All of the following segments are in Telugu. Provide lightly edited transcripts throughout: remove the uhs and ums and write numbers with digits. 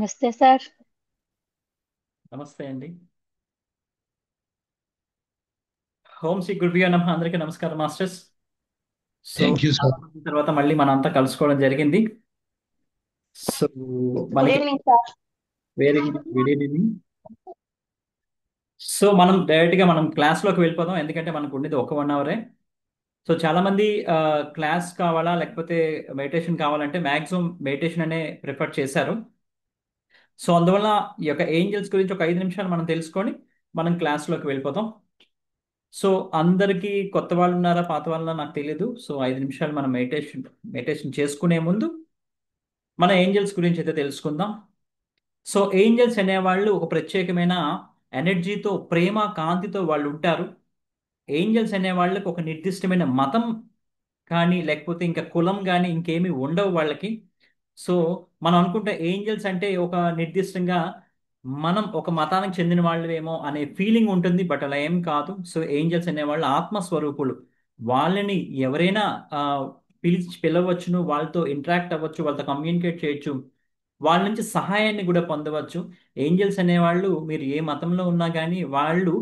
నమస్తే సార్. నమస్తే అండి. ఓం శ్రీ గురుభ్యో నమః. అందరికీ నమస్కారం మాస్టర్స్. సో థ్యాంక్ యూ చాలా సార్. రోజుల తర్వాత మళ్ళీ మనంతా కలుసుకోవడం జరిగింది. సో గుడ్ మనకి evening sir. Very good evening. So మనం డైరెక్ట్ గా మనం క్లాస్ లోకి వెళ్ళిపోదాం, ఎందుకంటే మనకు ఉండేది ఒక 1 అవరే. సో చాలా మంది క్లాస్ కావాలా లేకపోతే మెడిటేషన్ కావాలంటే మాక్సిమం మెడిటేషన్ అనే ప్రిఫర్ చేశారు. సో అందువల్ల ఈ యొక్క ఏంజల్స్ గురించి ఒక 5 నిమిషాలు మనం తెలుసుకొని మనం క్లాస్ లోకి వెళ్ళిపోతాం. సో అందరికీ కొత్త వాళ్ళు ఉన్నారా పాత వాళ్ళు ఉన్నారా నాకు తెలియదు. సో 5 నిమిషాలు మనం మెడిటేషన్ చేసుకునే ముందు మన ఏంజల్స్ గురించి అయితే తెలుసుకుందాం. సో ఏంజల్స్ అనేవాళ్ళు ఒక ప్రత్యేకమైన ఎనర్జీతో, ప్రేమ, కాంతితో వాళ్ళు ఉంటారు. ఏంజల్స్ అనే వాళ్ళకి ఒక నిర్దిష్టమైన మతం కానీ లేకపోతే ఇంకా కులం కానీ ఇంకేమీ ఉండవు వాళ్ళకి. సో మనం అనుకుంటే ఏంజల్స్ అంటే ఒక నిర్దిష్టంగా మనం ఒక మతానికి చెందిన వాళ్ళేమో అనే ఫీలింగ్ ఉంటుంది, బట్ అలా ఏం కాదు. సో ఏంజల్స్ అనేవాళ్ళు ఆత్మస్వరూపులు. వాళ్ళని ఎవరైనా ఆ, పిలవచ్చును, వాళ్ళతో ఇంటరాక్ట్ అవ్వచ్చు, వాళ్ళతో కమ్యూనికేట్ చేయొచ్చు, వాళ్ళ నుంచి సహాయాన్ని కూడా పొందవచ్చు. ఏంజల్స్ అనేవాళ్ళు మీరు ఏ మతంలో ఉన్నా కానీ వాళ్ళు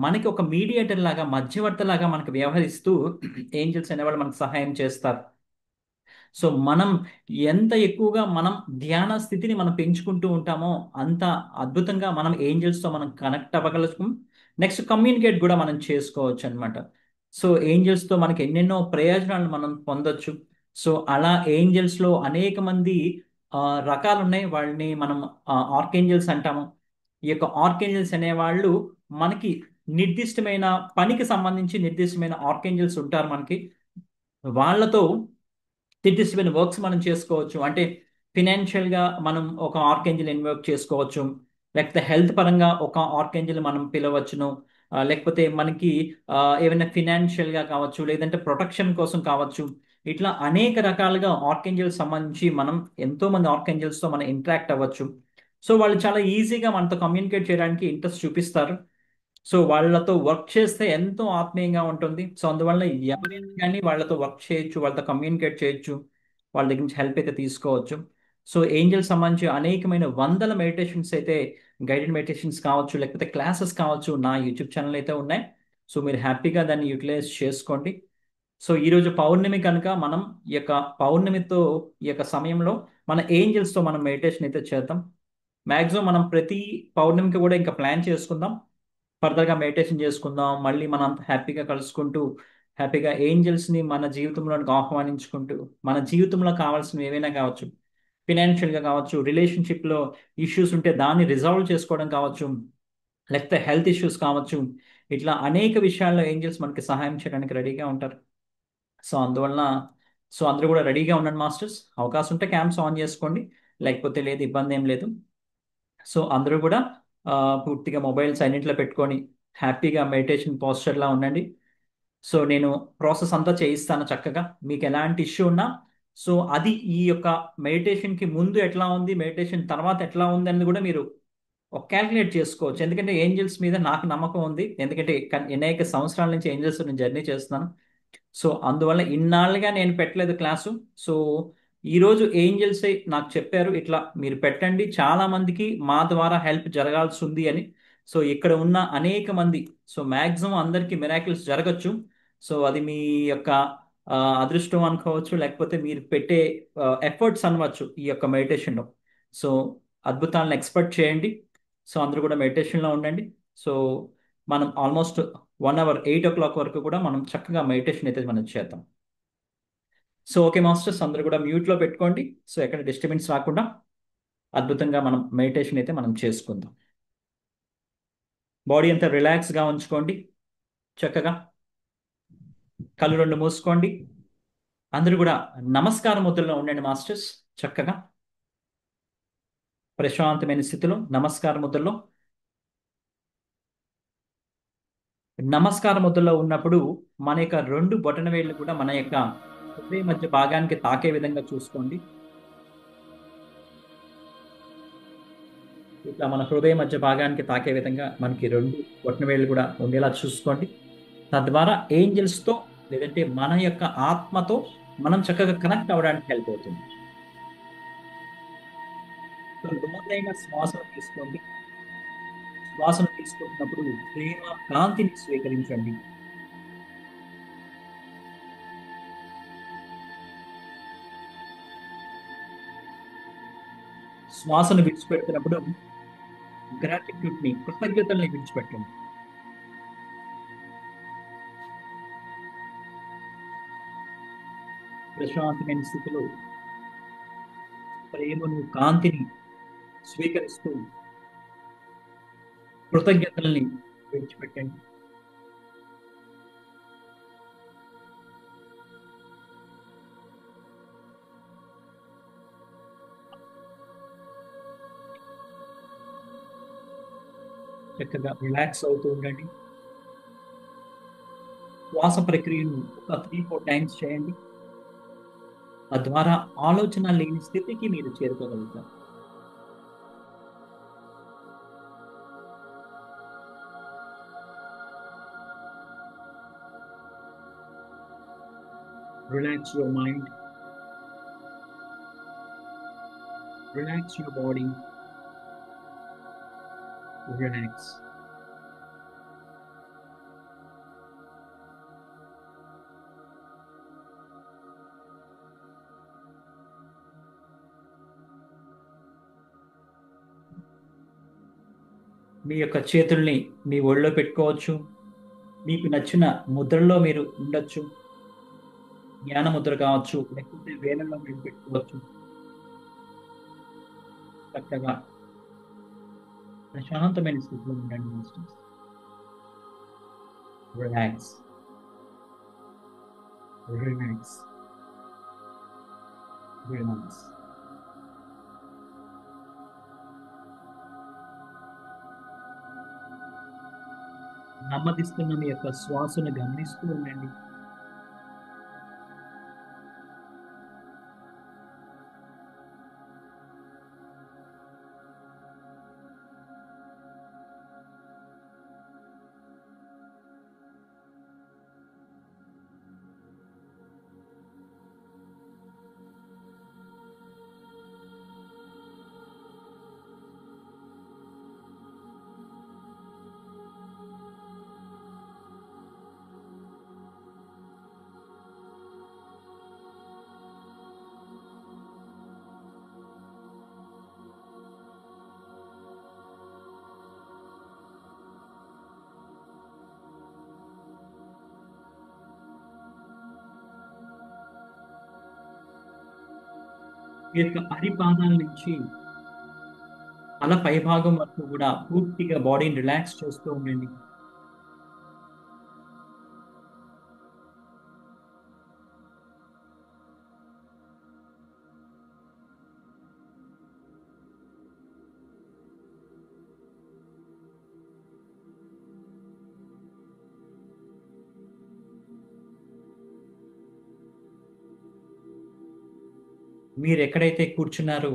మనకి ఒక మీడియేటర్ లాగా, మధ్యవర్తి లాగా మనకు వ్యవహరిస్తూ ఏంజల్స్ అనేవాళ్ళు మనకు సహాయం చేస్తారు. సో మనం ఎంత ఎక్కువగా మనం ధ్యాన స్థితిని మనం పెంచుకుంటూ ఉంటామో అంత అద్భుతంగా మనం ఏంజల్స్తో మనం కనెక్ట్ అవ్వగలుగుతాం. నెక్స్ట్ కమ్యూనికేట్ కూడా మనం చేసుకోవచ్చు అనమాట. సో ఏంజల్స్తో మనకి ఎన్నెన్నో ప్రయోజనాలు మనం పొందొచ్చు. సో అలా ఏంజల్స్లో అనేక మంది రకాలు ఉన్నాయి. వాళ్ళని మనం ఆర్కేంజల్స్ అంటాము. ఈ యొక్క ఆర్కేంజల్స్ అనేవాళ్ళు మనకి నిర్దిష్టమైన పనికి సంబంధించి నిర్దిష్టమైన ఆర్కేంజల్స్ ఉంటారు మనకి. వాళ్ళతో నిర్దిష్టమైన వర్క్స్ మనం చేసుకోవచ్చు. అంటే ఫినాన్షియల్ గా మనం ఒక ఆర్కేంజిల్ ఇన్వోక్ చేసుకోవచ్చు, లేకపోతే హెల్త్ పరంగా ఒక ఆర్కేంజిల్ మనం పిలవచ్చును, లేకపోతే మనకి ఏమైనా ఫినాన్షియల్ గా కావచ్చు, లేదంటే ప్రొటెక్షన్ కోసం కావచ్చు. ఇట్లా అనేక రకాలుగా ఆర్కేంజిల్స్ సంబంధించి మనం ఎంతో మంది ఆర్కేంజిల్స్ తో మనం ఇంటరాక్ట్ అవ్వచ్చు. సో వాళ్ళు చాలా ఈజీగా మనతో కమ్యూనికేట్ చేయడానికి ఇంట్రెస్ట్ చూపిస్తారు. సో వాళ్ళతో వర్క్ చేస్తే ఎంతో ఆత్మీయంగా ఉంటుంది. సో అందువల్ల ఎవరైనా కానీ వాళ్ళతో వర్క్ చేయొచ్చు, వాళ్ళతో కమ్యూనికేట్ చేయొచ్చు, వాళ్ళ దగ్గర నుంచి హెల్ప్ అయితే తీసుకోవచ్చు. సో ఏంజల్ సంబంధించి అనేకమైన వందల మెడిటేషన్స్ అయితే, గైడెడ్ మెడిటేషన్స్ కావచ్చు, లేకపోతే క్లాసెస్ కావచ్చు, నా యూట్యూబ్ ఛానల్ అయితే ఉన్నాయి. సో మీరు హ్యాపీగా దాన్ని యూటిలైజ్ చేసుకోండి. సో ఈరోజు పౌర్ణమి కనుక మనం ఈ యొక్క పౌర్ణమితో ఈ యొక్క సమయంలో మన ఏంజల్స్తో మనం మెడిటేషన్ అయితే చేద్దాం. మ్యాక్సిమం మనం ప్రతి పౌర్ణమికి కూడా ఇంకా ప్లాన్ చేసుకుందాం, ఫర్దర్గా మెడిటేషన్ చేసుకుందాం, మళ్ళీ మనం అంత హ్యాపీగా కలుసుకుంటూ హ్యాపీగా ఏంజల్స్ని మన జీవితంలోకి ఆహ్వానించుకుంటూ మన జీవితంలో కావాల్సినవి ఏవైనా కావచ్చు, ఫినాన్షియల్గా కావచ్చు, రిలేషన్షిప్లో ఇష్యూస్ ఉంటే దాన్ని రిజాల్వ్ చేసుకోవడం కావచ్చు, లేకపోతే హెల్త్ ఇష్యూస్ కావచ్చు, ఇట్లా అనేక విషయాల్లో ఏంజల్స్ మనకి సహాయం చేయడానికి రెడీగా ఉంటారు. సో అందువలన అందరూ కూడా రెడీగా ఉండండి మాస్టర్స్. అవకాశం ఉంటే క్యాంప్స్ ఆన్ చేసుకోండి, లేకపోతే లేదు, ఇబ్బంది ఏం లేదు. సో అందరూ కూడా ఆ, పూర్తిగా మొబైల్ సైలెంట్లో పెట్టుకొని హ్యాపీగా మెడిటేషన్ పోస్చర్లా ఉండండి. సో నేను ప్రాసెస్ అంతా చేయిస్తాను చక్కగా. మీకు ఎలాంటి ఇష్యూ ఉన్నా సో అది ఈ యొక్క మెడిటేషన్కి ముందు ఎట్లా ఉంది, మెడిటేషన్ తర్వాత ఎట్లా ఉంది అనేది కూడా మీరు ఒక క్యాల్కులేట్ చేసుకోవచ్చు. ఎందుకంటే ఏంజల్స్ మీద నాకు నమ్మకం ఉంది, ఎందుకంటే అనేక సంవత్సరాల నుంచి ఏంజల్స్ నేను జర్నీ చేస్తున్నాను. సో అందువల్ల ఇన్నాళ్ళుగా నేను పెట్టలేదు క్లాసు. సో ఈరోజు ఏంజల్స్ నాకు చెప్పారు, ఇట్లా మీరు పెట్టండి, చాలా మందికి మా ద్వారా హెల్ప్ జరగాల్సి ఉంది అని. సో ఇక్కడ ఉన్న అనేక మంది, సో మ్యాక్సిమం అందరికీ మిరాకిల్స్ జరగచ్చు. సో అది మీ యొక్క అదృష్టం అనుకోవచ్చు, లేకపోతే మీరు పెట్టే ఎఫర్ట్స్ అనవచ్చు ఈ యొక్క మెడిటేషన్లో. సో అద్భుతాలను ఎక్స్పెక్ట్ చేయండి. సో అందరూ కూడా మెడిటేషన్లో ఉండండి. సో మనం ఆల్మోస్ట్ 1 అవర్ 8 o'clock వరకు కూడా మనం చక్కగా మెడిటేషన్ అయితే మనం చేద్దాం. సో ఓకే మాస్టర్స్, అందరూ కూడా మ్యూట్లో పెట్టుకోండి. సో ఎక్కడ డిస్టర్బెన్స్ రాకుండా అద్భుతంగా మనం మెడిటేషన్ అయితే మనం చేసుకుందాం. బాడీ అంతా రిలాక్స్గా ఉంచుకోండి చక్కగా. కళ్ళు రెండు మూసుకోండి. అందరూ కూడా నమస్కార ముద్రలో ఉండండి మాస్టర్స్. చక్కగా ప్రశాంతమైన స్థితిలో నమస్కార ముద్రలో. నమస్కార ముద్రలో ఉన్నప్పుడు మన యొక్క 2 బొటనవేళ్లు కూడా మన యొక్క హృదయ మధ్య భాగానికి తాకే విధంగా చూసుకోండి. ఇట్లా మన హృదయ మధ్య భాగానికి తాకే విధంగా మనకి 2 బొటనవేళ్లు కూడా ఉండేలా చూసుకోండి. తద్వారా ఏంజల్స్తో లేదంటే మన యొక్క ఆత్మతో మనం చక్కగా కనెక్ట్ అవ్వడానికి హెల్ప్ అవుతుంది. సో ఒక లోతైన శ్వాసను తీసుకోండి. శ్వాసను తీసుకుంటున్నప్పుడు ప్రేమ కాంతిని స్వీకరించండి. శ్వాసను విడిచిపెడుతున్నప్పుడు గ్రాటిట్యూడ్ ని, కృతజ్ఞతల్ని విడిచిపెట్టండి. ప్రశాంతమైన స్థితిలో ప్రేమను, కాంతిని స్వీకరిస్తూ కృతజ్ఞతల్ని విడిచిపెట్టండి. చక్కగా రిలాక్స్ అవుతూ ఉండండి. శ్వాస ప్రక్రియను ఒక 3-4 టైమ్స్ చేయండి. తద్వారా ఆలోచన లేని స్థితికి మీరు చేరుకోగలుగుతారు. Relax your mind, relax your body, relax. మీ యొక్క చేతుల్ని మీ ఒళ్ళో పెట్టుకోవచ్చు. మీకు నచ్చిన ముద్రలో మీరు ఉండొచ్చు. జ్ఞాన ముద్ర కావచ్చు, లేకపోతే వేలల్లో మీరు పెట్టుకోవచ్చు. చక్కగా ప్రశాంతమైన స్థితిలో ఉండండి మాస్టర్స్. Relax, relax, relax. నెమ్మదిస్తున్న మీ యొక్క శ్వాసను గమనిస్తూ ఉండండి. మీ యొక్క అరిపాదాల నుంచి తల పైభాగం వరకు కూడా పూర్తిగా బాడీని రిలాక్స్ చేస్తూ ఉండండి. మీరు ఎక్కడైతే కూర్చున్నారో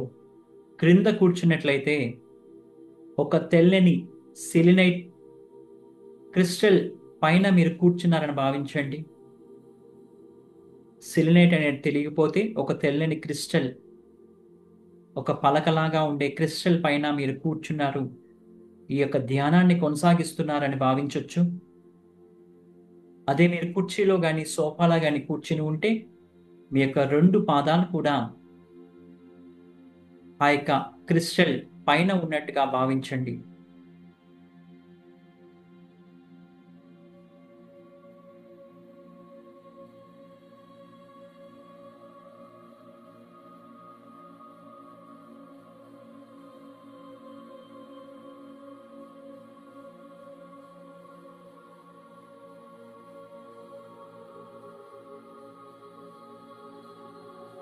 క్రింద కూర్చున్నట్లయితే ఒక తెల్లని సిలినైట్ క్రిస్టల్ పైన మీరు కూర్చున్నారని భావించండి. సిలినైట్ అనేది తెలియకపోతే ఒక తెల్లని క్రిస్టల్, ఒక పలకలాగా ఉండే క్రిస్టల్ పైన మీరు కూర్చున్నారు. ఈ యొక్క ధ్యానాన్ని కొనసాగిస్తున్నారని భావించవచ్చు. అదే మీరు కుర్చీలో కానీ సోఫాలో కానీ కూర్చుని ఉంటే మీ యొక్క 2 పాదాలు కూడా ఆ యొక్క క్రిస్టల్ పైన ఉన్నట్టుగా భావించండి.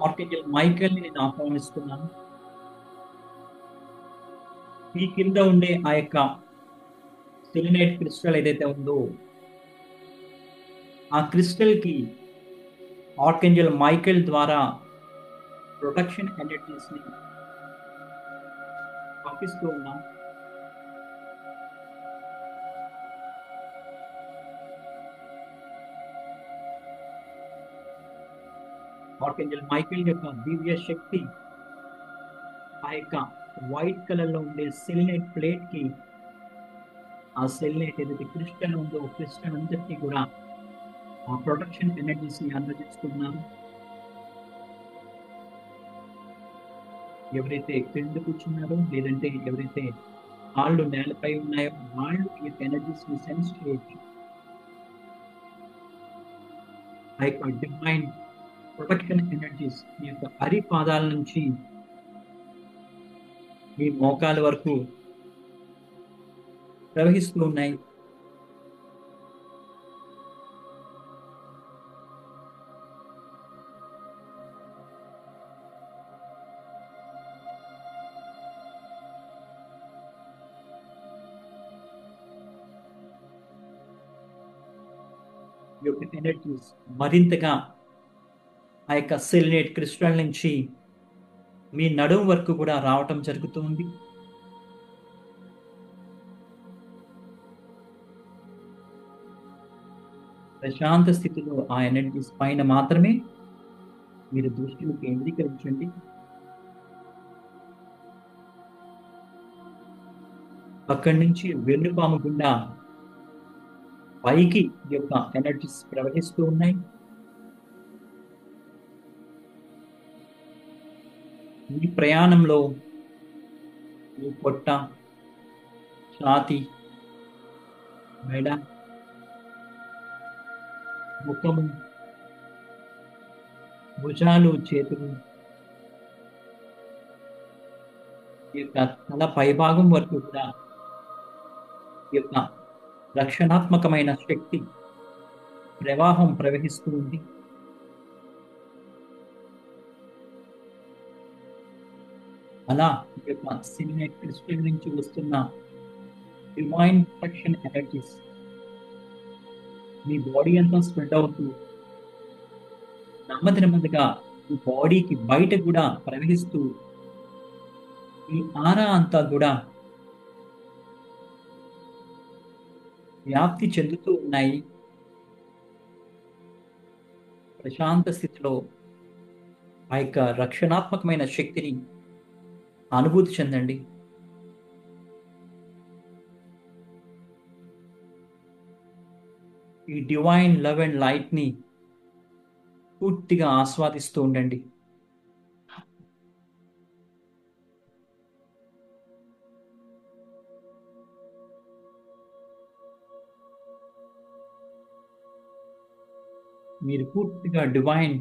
ఆర్కింజల్ మైకేల్ని నేను ఆహ్వానిస్తున్నాను. ఈ కింద ఉండే ఆ యొక్క సెలినైట్ క్రిస్టల్ ఏదైతే ఉందో ఆ క్రిస్టల్ కి ఆర్కింజల్ మైకేల్ ద్వారా ప్రొటెక్షన్ ఎనర్జీస్ ని పంపిస్తూ ఉన్నాం. ఆర్కింజల్ మైకేల్ యొక్క దివ్య శక్తి, ఆ యొక్క వైట్ కలర్ లో ఉండే సెలినైట్ ప్లేట్ కి ఆ సెలినైట్ ఏదైతే క్రిస్టల్ ఉందో క్రిస్టల్ అంతటికి కూడా ఆ ప్రొటెక్షన్ ఎనర్జీస్ ని అందజేస్తున్నారు. ఎవరైతే క్రింద కూర్చున్నారో లేదంటే ఎవరైతే కాళ్ళు నేలపై ఉన్నాయో వాళ్ళు ఈ యొక్క ఎనర్జీస్ ని సెన్స్ చేయొచ్చు. ఆ యొక్క డివైన్ ప్రొటెక్షన్ ఎనర్జీస్ మీ యొక్క అరిపాదాల నుంచి మీ మోకాల వరకు ప్రవహిస్తూ ఉన్నాయి. ఈ యొక్క ఎనర్జీస్ మరింతగా ఆ యొక్క సెలినేట్ క్రిస్టల్ నుంచి మీ నడుము వరకు కూడా రావటం జరుగుతుంది. ప్రశాంత స్థితిలో ఆ ఎనర్జీస్ పైన మాత్రమే మీరు దృష్టిని కేంద్రీకరించండి. అక్కడి నుంచి వెన్నుపాము గుండా పైకి ఈ యొక్క ఎనర్జీస్ ప్రవహిస్తూ ఉన్నాయి. ఈ ప్రయాణంలో మీ పొట్ట, ఛాతి, మెడ, ముఖము, భుజాలు, చేతులు, ఈ యొక్క తల పైభాగం వరకు కూడా ఈ యొక్క రక్షణాత్మకమైన శక్తి ప్రవాహం ప్రవహిస్తూ ఉంది. అలా ఈ యొక్క సిలినైట్ క్రిస్టల్ నుంచి వస్తున్న డివైన్ ప్రొటెక్షన్ ఎనర్జీస్ మీ బాడీ అంతా స్ప్రెడ్ అవుతూ నెమ్మది నెమ్మదిగా ఈ బాడీకి బయట కూడా ప్రవహిస్తూ ఈ ఆరా అంతా కూడా వ్యాప్తి చెందుతూ ఉన్నాయి. ప్రశాంత స్థితిలో ఆ యొక్క రక్షణాత్మకమైన శక్తిని అనుభూతి చెందండి. ఈ డివైన్ లవ్ అండ్ లైట్ ని పూర్తిగా ఆస్వాదిస్తూ ఉండండి. మీరు పూర్తిగా డివైన్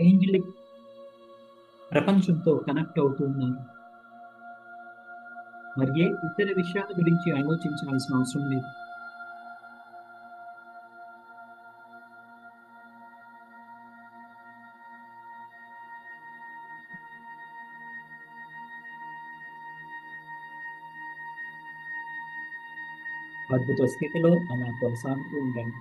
ఏంజలిక్ ప్రపంచంతో కనెక్ట్ అవుతూ ఉన్నారు. మరి ఏ ఇతర విషయాల గురించి ఆలోచించాల్సిన అవసరం లేదు. అద్భుత స్థితిలో అలా కొనసాగుతూ ఉండండి.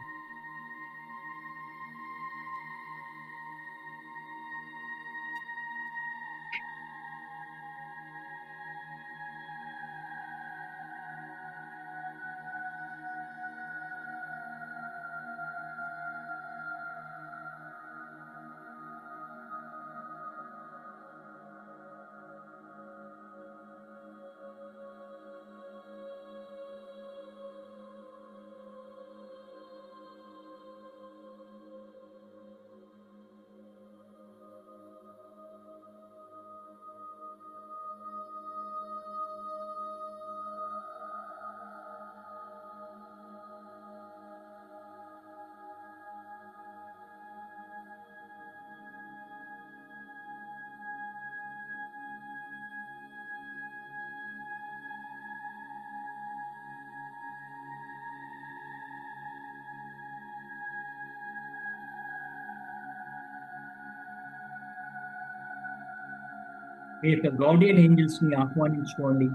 మీ యొక్క గార్డియన్ ఏంజల్స్ ని ఆహ్వానించుకోండి.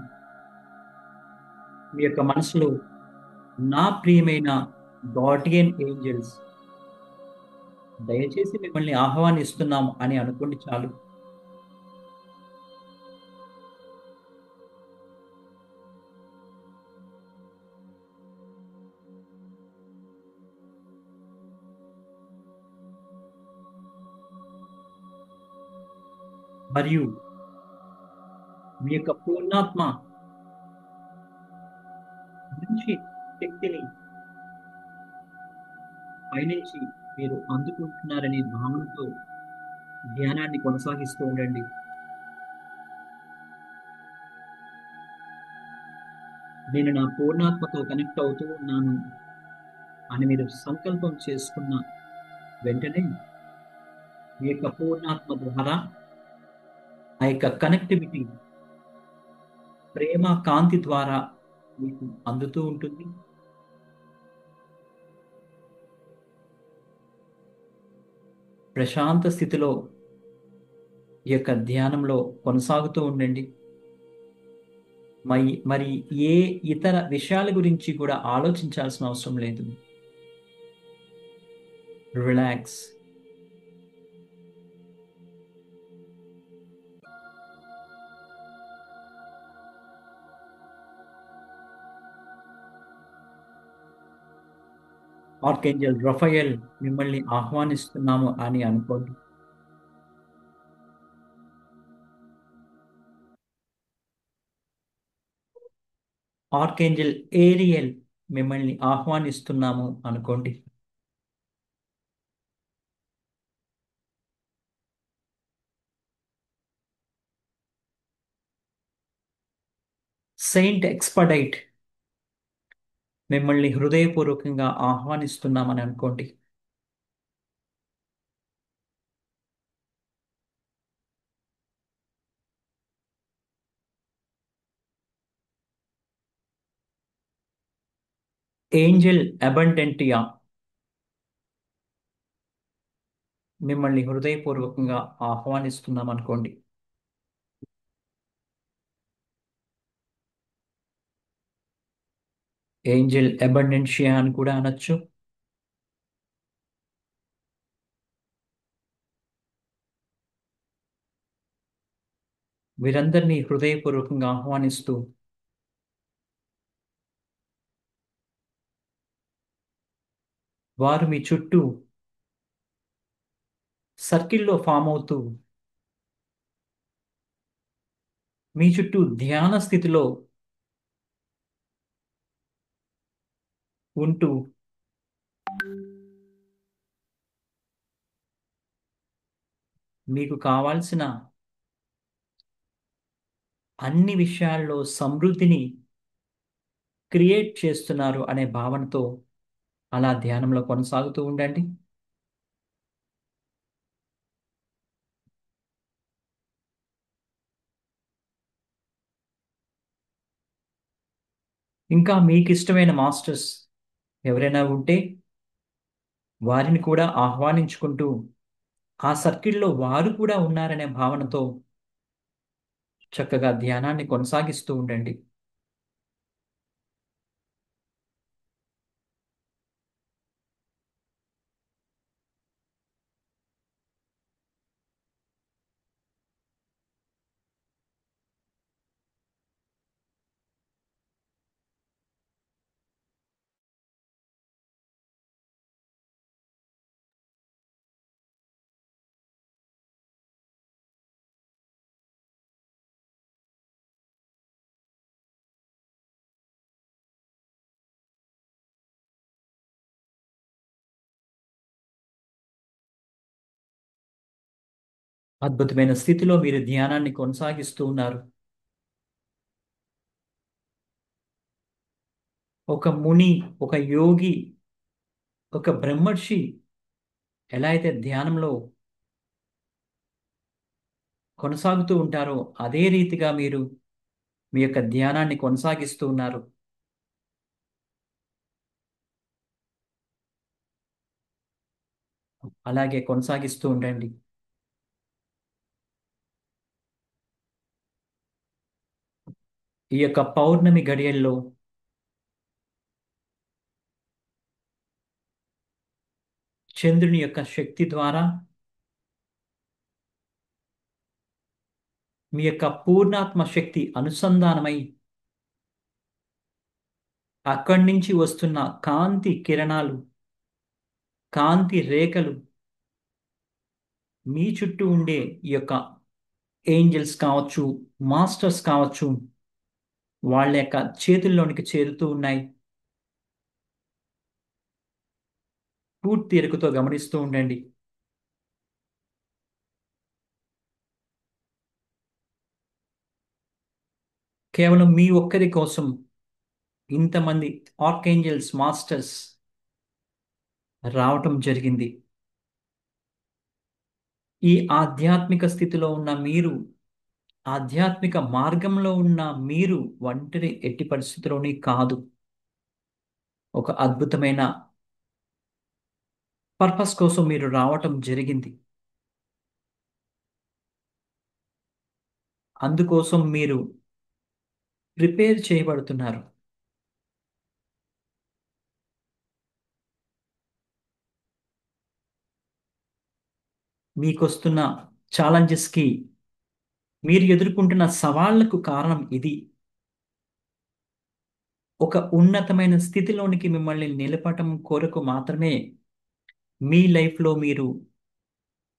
మీ యొక్క మనసులో నా ప్రియమైన గార్డియన్ ఏంజల్స్ దయచేసి మిమ్మల్ని ఆహ్వానిస్తున్నాం అని అనుకోండి చాలు. మరియు మీ యొక్క పూర్ణాత్మ నుంచి శక్తిని పైనుంచి మీరు అందుకుంటున్నారనే భావనతో ధ్యానాన్ని కొనసాగిస్తూ ఉండండి. నేను నా పూర్ణాత్మతో కనెక్ట్ అవుతూ ఉన్నాను అని మీరు సంకల్పం చేసుకున్న వెంటనే మీ యొక్క పూర్ణాత్మ ద్వారా ఆ యొక్క కనెక్టివిటీ ప్రేమ కాంతి ద్వారా మీకు అందుతూ ఉంటుంది. ప్రశాంత స్థితిలో ఈ యొక్క ధ్యానంలో కొనసాగుతూ ఉండండి. మరి ఏ ఇతర విషయాల గురించి కూడా ఆలోచించాల్సిన అవసరం లేదు. రిలాక్స్. ఆర్కేంజల్ రఫాయల్ మిమ్మల్ని ఆహ్వానిస్తున్నాము అని అనుకోండి. ఆర్కేంజల్ ఏరియల్ మిమ్మల్ని ఆహ్వానిస్తున్నాము అనుకోండి. సెయింట్ ఎక్స్పడైట్ మిమ్మల్ని హృదయపూర్వకంగా ఆహ్వానిస్తున్నామని అనుకోండి. ఏంజల్ అబండెంటియా మిమ్మల్ని హృదయపూర్వకంగా ఆహ్వానిస్తున్నాం అనుకోండి. ఏంజల్ అబండెన్షియా అని కూడా అనొచ్చు. వీరందరినీ హృదయపూర్వకంగా ఆహ్వానిస్తూ వారు మీ చుట్టూ సర్కిల్లో ఫామ్ అవుతూ మీ చుట్టూ ధ్యాన స్థితిలో ఉంటూ మీకు కావాల్సిన అన్ని విషయాల్లో సమృద్ధిని క్రియేట్ చేస్తున్నారు అనే భావనతో అలా ధ్యానంలో కొనసాగుతూ ఉండండి. ఇంకా మీకు ఇష్టమైన మాస్టర్స్ ఎవరైనా ఉంటే వారిని కూడా ఆహ్వానించుకుంటూ ఆ సర్కిల్లో వారు కూడా ఉన్నారనే భావనతో చక్కగా ధ్యానాన్ని కొనసాగిస్తూ ఉండండి. అద్భుతమైన స్థితిలో మీరు ధ్యానాన్ని కొనసాగిస్తూ ఉన్నారు. ఒక ముని, ఒక యోగి, ఒక బ్రహ్మర్షి ఎలా అయితే ధ్యానంలో కొనసాగుతూ ఉంటారో అదే రీతిగా మీరు మీ యొక్క ధ్యానాన్ని కొనసాగిస్తూ ఉన్నారు. అలాగే కొనసాగిస్తూ ఉండండి. ఈ యొక్క పౌర్ణమి గడియల్లో చంద్రుని యొక్క శక్తి ద్వారా మీ యొక్క పూర్ణాత్మ శక్తి అనుసంధానమై అక్కడి నుంచి వస్తున్న కాంతి కిరణాలు, కాంతి రేఖలు మీ చుట్టూ ఉండే ఈ యొక్క ఏంజల్స్ కావచ్చు, మాస్టర్స్ కావచ్చు, వాళ్ళ యొక్క చేతుల్లోనికి చేరుతూ ఉన్నాయి. పూర్తి ఎరుకతో గమనిస్తూ ఉండండి. కేవలం మీ ఒక్కరి కోసం ఇంతమంది ఆర్కేంజల్స్, మాస్టర్స్ రావటం జరిగింది. ఈ ఆధ్యాత్మిక స్థితిలో ఉన్న మీరు, ఆధ్యాత్మిక మార్గంలో ఉన్న మీరు ఒంటరి ఎట్టి పరిస్థితిలోని కాదు. ఒక అద్భుతమైన పర్పస్ కోసం మీరు రావటం జరిగింది. అందుకోసం మీరు ప్రిపేర్ చేయబడుతున్నారు. మీకొస్తున్న ఛాలెంజెస్కి, మీరు ఎదుర్కొంటున్న సవాళ్లకు కారణం ఇది. ఒక ఉన్నతమైన స్థితిలోనికి మిమ్మల్ని నిలపటం కొరకు మాత్రమే మీ లైఫ్లో మీరు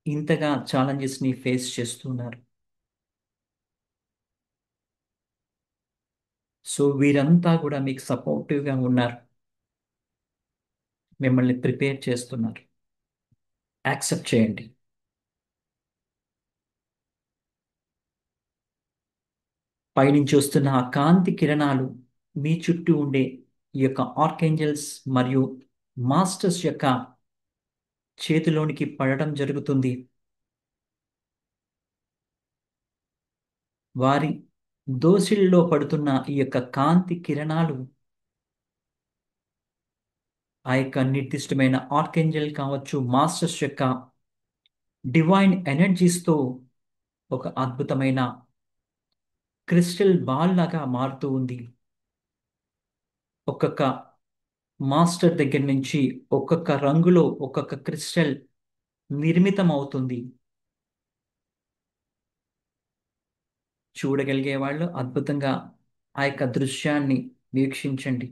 ఇంతగా ఛాలెంజెస్ని ఫేస్ చేస్తున్నారు. సో వీరంతా కూడా మీకు సపోర్టివ్గా ఉన్నారు, మిమ్మల్ని ప్రిపేర్ చేస్తున్నారు. యాక్సెప్ట్ చేయండి. పైనుంచి వస్తున్న ఆ కాంతి కిరణాలు మీ చుట్టూ ఉండే ఈ యొక్క ఆర్కేంజల్స్ మరియు మాస్టర్స్ యొక్క చేతిలోనికి పడటం జరుగుతుంది. వారి దోసిళ్ళలో పడుతున్న ఈ యొక్క కాంతి కిరణాలు ఆ యొక్క నిర్దిష్టమైన ఆర్కేంజల్ కావచ్చు, మాస్టర్స్ యొక్క డివైన్ ఎనర్జీస్తో ఒక అద్భుతమైన క్రిస్టల్ బాల్ లాగా మారుతూ ఉంది. ఒక్కొక్క మాస్టర్ దగ్గర నుంచి ఒక్కొక్క రంగులో ఒక్కొక్క క్రిస్టల్ నిర్మితం అవుతుంది. చూడగలిగే వాళ్ళు అద్భుతంగా ఆ యొక్క దృశ్యాన్ని వీక్షించండి.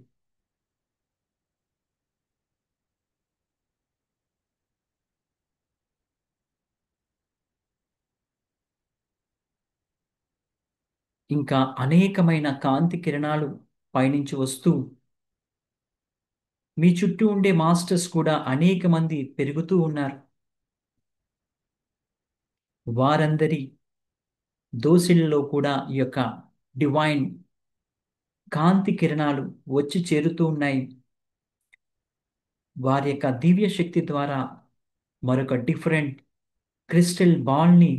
ఇంకా అనేకమైన కాంతి కిరణాలు పైనుంచి వస్తూ మీ చుట్టూ ఉండే మాస్టర్స్ కూడా అనేక మంది పెరుగుతూ ఉన్నారు. వారందరి దోసిళ్ళలో కూడా ఈ యొక్క డివైన్ కాంతి కిరణాలు వచ్చి చేరుతూ ఉన్నాయి. వారి యొక్క దివ్య శక్తి ద్వారా మరొక డిఫరెంట్ క్రిస్టల్ బాల్ని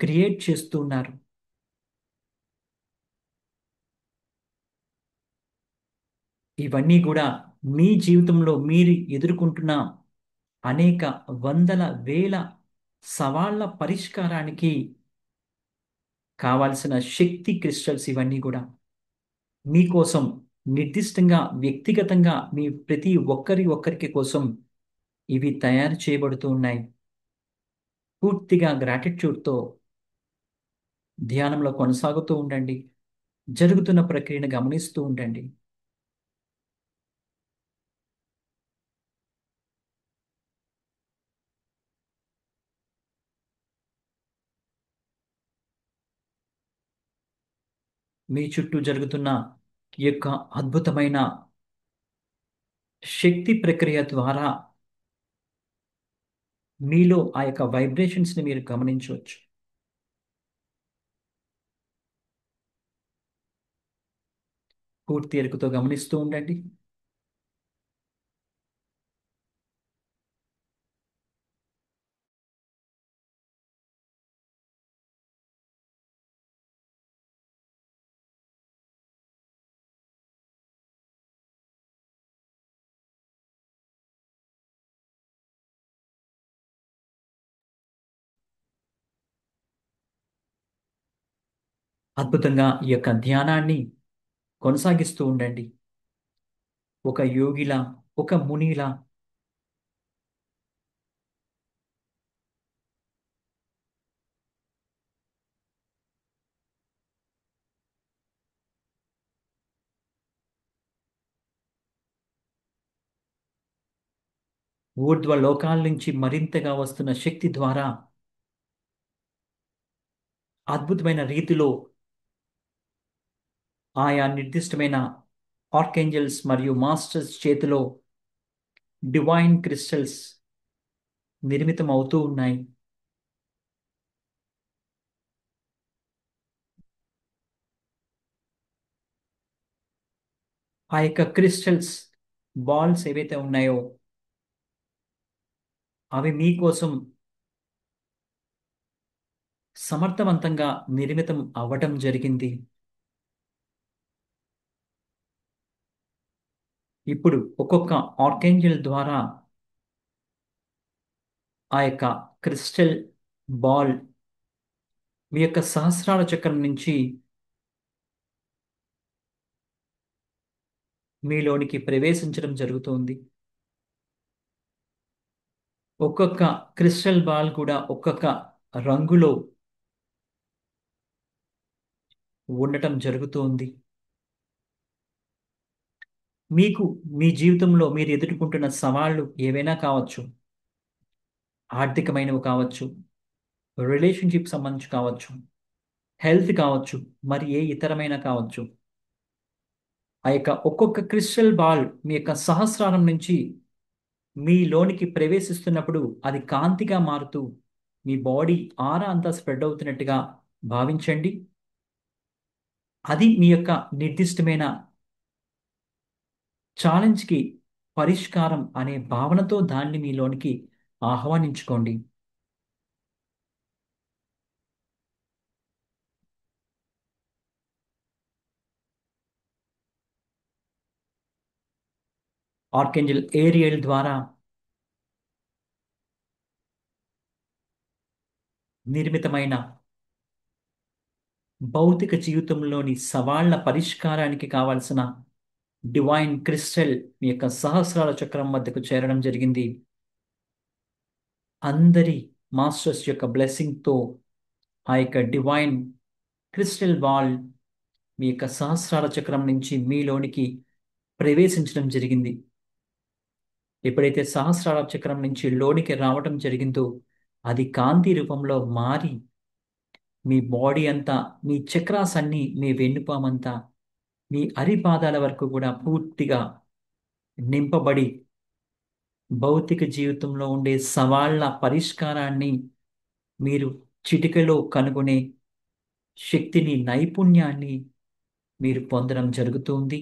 క్రియేట్ చేస్తున్నారు. ఇవన్నీ కూడా మీ జీవితంలో మీరు ఎదుర్కొంటున్న అనేక వందల వేల సవాళ్ల పరిష్కారానికి కావాల్సిన శక్తి క్రిస్టల్స్. ఇవన్నీ కూడా మీకోసం నిర్దిష్టంగా వ్యక్తిగతంగా మీ ప్రతి ఒక్కరికి కోసం ఇవి తయారు చేయబడుతూ ఉన్నాయి. పూర్తిగా గ్రాటిట్యూడ్తో ధ్యానంలో కొనసాగుతూ ఉండండి. జరుగుతున్న ప్రక్రియను గమనిస్తూ ఉండండి. మీ చుట్టూ జరుగుతున్న ఈ యొక్క అద్భుతమైన శక్తి ప్రక్రియ ద్వారా మీలో ఆ యొక్క వైబ్రేషన్స్ని మీరు గమనించవచ్చు. పూర్తి ఎరుకతో గమనిస్తూ ఉండండి. అద్భుతంగా ఈ యొక్క ధ్యానాన్ని కొనసాగిస్తూ ఉండండి. ఒక యోగిలా, ఒక మునిలా ఊర్ధ్వ లోకాల నుంచి మరింతగా వస్తున్న శక్తి ద్వారా అద్భుతమైన రీతిలో ఆయా నిర్దిష్టమైన ఆర్కేంజల్స్ మరియు మాస్టర్స్ చేతిలో డివైన్ క్రిస్టల్స్ నిర్మితం అవుతూ ఉన్నాయి. ఆ యొక్క క్రిస్టల్స్ బాల్స్ ఏవైతే ఉన్నాయో అవి మీకోసం సమర్థవంతంగా నిర్మితం అవ్వటం జరిగింది. ఇప్పుడు ఒక్కొక్క ఆర్కేంజల్ ద్వారా ఆ యొక్క క్రిస్టల్ బాల్ మీ యొక్క సహస్రాల చక్రం నుంచి మీలోనికి ప్రవేశించడం జరుగుతుంది. ఒక్కొక్క క్రిస్టల్ బాల్ కూడా ఒక్కొక్క రంగులో ఉండటం జరుగుతుంది. మీకు మీ జీవితంలో మీరు ఎదుర్కొంటున్న సవాళ్లు ఏవైనా కావచ్చు. ఆర్థికమైనవి కావచ్చు, రిలేషన్షిప్ సంబంధించి కావచ్చు, హెల్త్ కావచ్చు, మరి ఏ ఇతరమైన కావచ్చు. ఆ యొక్క ఒక్కొక్క క్రిస్టల్ బాల్ మీ యొక్క సహస్రారం నుంచి మీలోనికి ప్రవేశిస్తున్నప్పుడు అది కాంతిగా మారుతూ మీ బాడీ ఆరా అంతా స్ప్రెడ్ అవుతున్నట్టుగా భావించండి. అది మీ యొక్క నిర్దిష్టమైన ఛాలెంజ్కి పరిష్కారం అనే భావనతో దాన్ని మీలోనికి ఆహ్వానించుకోండి. ఆర్కేంజల్ ఏరియల్ ద్వారా నిర్మితమైన భౌతిక జీవితంలోని సవాళ్ల పరిష్కారానికి కావలసిన డివైన్ క్రిస్టల్ మీ యొక్క సహస్రాల చక్రం వద్దకు చేరడం జరిగింది. అందరి మాస్టర్స్ యొక్క బ్లెస్సింగ్తో ఆ యొక్క డివైన్ క్రిస్టల్ బాల్ మీ యొక్క సహస్రాల చక్రం నుంచి మీలోనికి ప్రవేశించడం జరిగింది. ఎప్పుడైతే సహస్రాల చక్రం నుంచి లోనికి రావటం జరిగిందో అది కాంతి రూపంలో మారి మీ బాడీ అంతా, మీ చక్రాస్ అన్నీ, మీ వెన్నుపామంతా, మీ అరిపాదాల వరకు కూడా పూర్తిగా నింపబడి భౌతిక జీవితంలో ఉండే సవాళ్ల పరిష్కారాన్ని మీరు చిటికెలో కనుగొనే శక్తిని, నైపుణ్యాన్ని మీరు పొందడం జరుగుతుంది.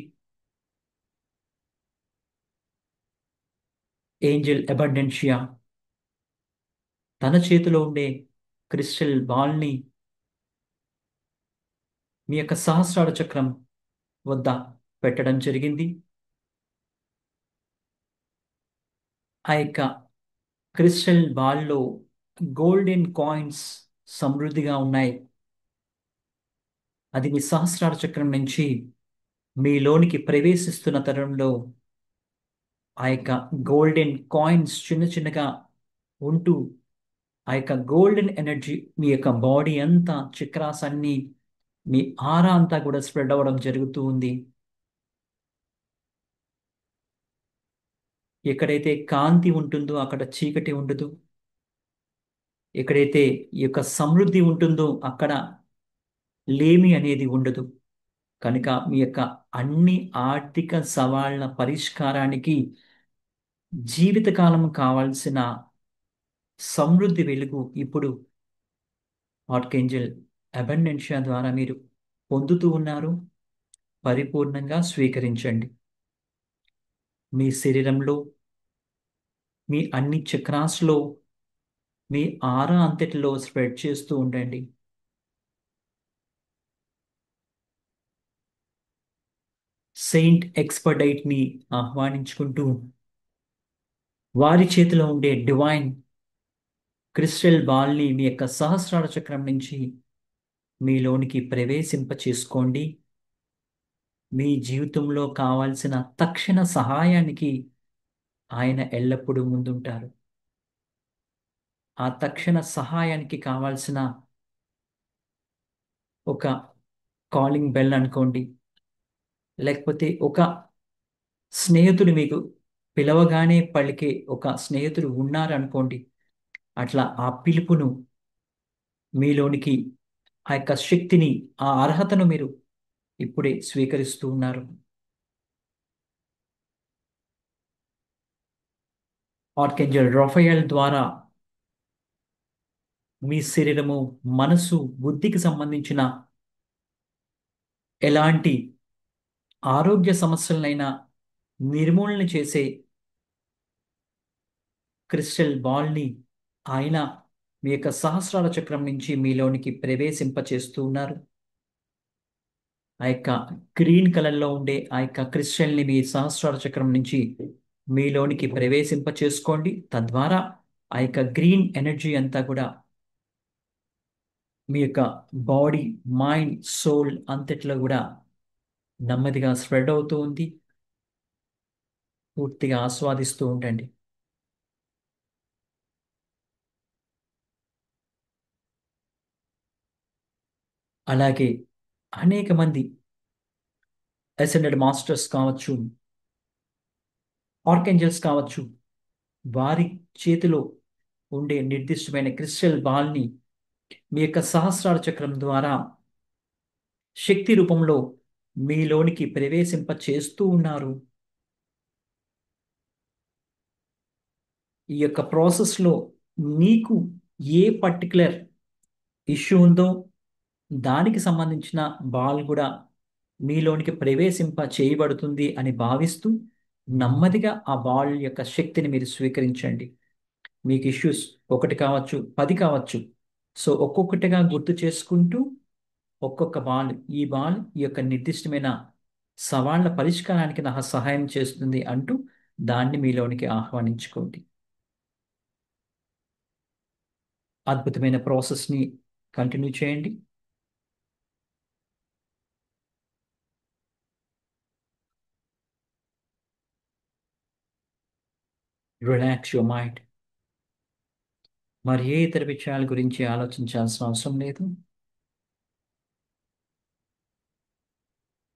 ఏంజెల్ అబండెన్షియా తన చేతిలో ఉండే క్రిస్టల్ బాల్ని మీ యొక్క సహస్రార చక్రం వద్ద పెట్టడం జరిగింది. ఆ యొక్క క్రిస్టల్ బాల్లో గోల్డెన్ కాయిన్స్ సమృద్ధిగా ఉన్నాయి. అది మీ సహస్రార చక్రం నుంచి మీలోనికి ప్రవేశిస్తున్న తరుణంలో ఆ యొక్క గోల్డెన్ కాయిన్స్ చిన్న చిన్నగా ఉంటూ ఆ యొక్క గోల్డెన్ ఎనర్జీ మీ యొక్క బాడీ అంతా, చక్రాస్ అన్ని, మీ ఆరా అంతా కూడా స్ప్రెడ్ అవ్వడం జరుగుతూ ఉంది. ఎక్కడైతే కాంతి ఉంటుందో అక్కడ చీకటి ఉండదు. ఎక్కడైతే ఈ యొక్క సమృద్ధి ఉంటుందో అక్కడ లేమి అనేది ఉండదు. కనుక మీ యొక్క అన్ని ఆర్థిక సవాళ్ల పరిష్కారానికి జీవితకాలం కావాల్సిన సమృద్ధి వెలుగు ఇప్పుడు ఆర్కేంజల్ అబండెన్షియా ద్వారా మీరు పొందుతూ ఉన్నారు. పరిపూర్ణంగా స్వీకరించండి. మీ శరీరంలో, మీ అన్ని చక్రాస్లో, మీ ఆరా అంతటిలో స్ప్రెడ్ చేస్తూ ఉండండి. సెయింట్ ఎక్స్పర్డైట్ని ఆహ్వానించుకుంటూ వారి చేతిలో ఉండే డివైన్ క్రిస్టల్ బాల్ని మీ యొక్క సహస్రార చక్రం నుంచి మీలోనికి ప్రవేశింప చేసుకోండి. మీ జీవితంలో కావాల్సిన తక్షణ సహాయానికి ఆయన ఎల్లప్పుడూ ముందుంటారు. ఆ తక్షణ సహాయానికి కావాల్సిన ఒక కాలింగ్ బెల్ అనుకోండి, లేకపోతే ఒక స్నేహితుడు మీకు పిలవగానే పలికే ఒక స్నేహితుడు ఉన్నారనుకోండి. అట్లా ఆ పిలుపును మీలోనికి ఆ యొక్క శక్తిని, ఆ అర్హతను మీరు ఇప్పుడే స్వీకరిస్తూ ఉన్నారు. ఆర్కెంజల్ రఫాయల్ ద్వారా మీ శరీరము, మనసు, బుద్ధికి సంబంధించిన ఎలాంటి ఆరోగ్య సమస్యలనైనా నిర్మూలన చేసే క్రిస్టల్ బాల్ని ఆయన మీ యొక్క సహస్రార చక్రం నుంచి మీలోనికి ప్రవేశింపచేస్తూ ఉన్నారు. ఆ యొక్క గ్రీన్ కలర్లో ఉండే ఆ యొక్క క్రిస్టల్ని మీ సహస్రార చక్రం నుంచి మీలోనికి ప్రవేశింప చేసుకోండి. తద్వారా ఆ యొక్క గ్రీన్ ఎనర్జీ అంతా కూడా మీ యొక్క బాడీ, మైండ్, సోల్ అంతట్లో కూడా నెమ్మదిగా స్ప్రెడ్ అవుతూ ఉంది. పూర్తిగా ఆస్వాదిస్తూ ఉండండి. అలాగే అనేక మంది అసెండెడ్ మాస్టర్స్ కావచ్చు, ఆర్కెంజల్స్ కావచ్చు, వారి చేతిలో ఉండే నిర్దిష్టమైన క్రిస్టల్ బాల్ని మీ యొక్క సహస్రార చక్రం ద్వారా శక్తి రూపంలో మీలోనికి ప్రవేశింప చేస్తూ ఉన్నారు. ఈ యొక్క ప్రాసెస్లో మీకు ఏ పర్టికులర్ ఇష్యూ ఉందో దానికి సంబంధించిన బాల్ కూడా మీలోనికి ప్రవేశింప చేయబడుతుంది అని భావిస్తూ నెమ్మదిగా ఆ బాల్ యొక్క శక్తిని మీరు స్వీకరించండి. మీకు ఇష్యూస్ ఒకటి కావచ్చు, 10 కావచ్చు. సో ఒక్కొక్కటిగా గుర్తు చేసుకుంటూ ఒక్కొక్క బాల్, ఈ బాల్ ఈ యొక్క నిర్దిష్టమైన సవాళ్ల పరిష్కారానికి నాకు సహాయం చేస్తుంది అంటూ దాన్ని మీలోనికి ఆహ్వానించుకోండి. అద్భుతమైన ప్రాసెస్ని కంటిన్యూ చేయండి. Relax your mind. మరి ఏ ఇతర విషయాల గురించి ఆలోచించాల్సిన అవసరం లేదు.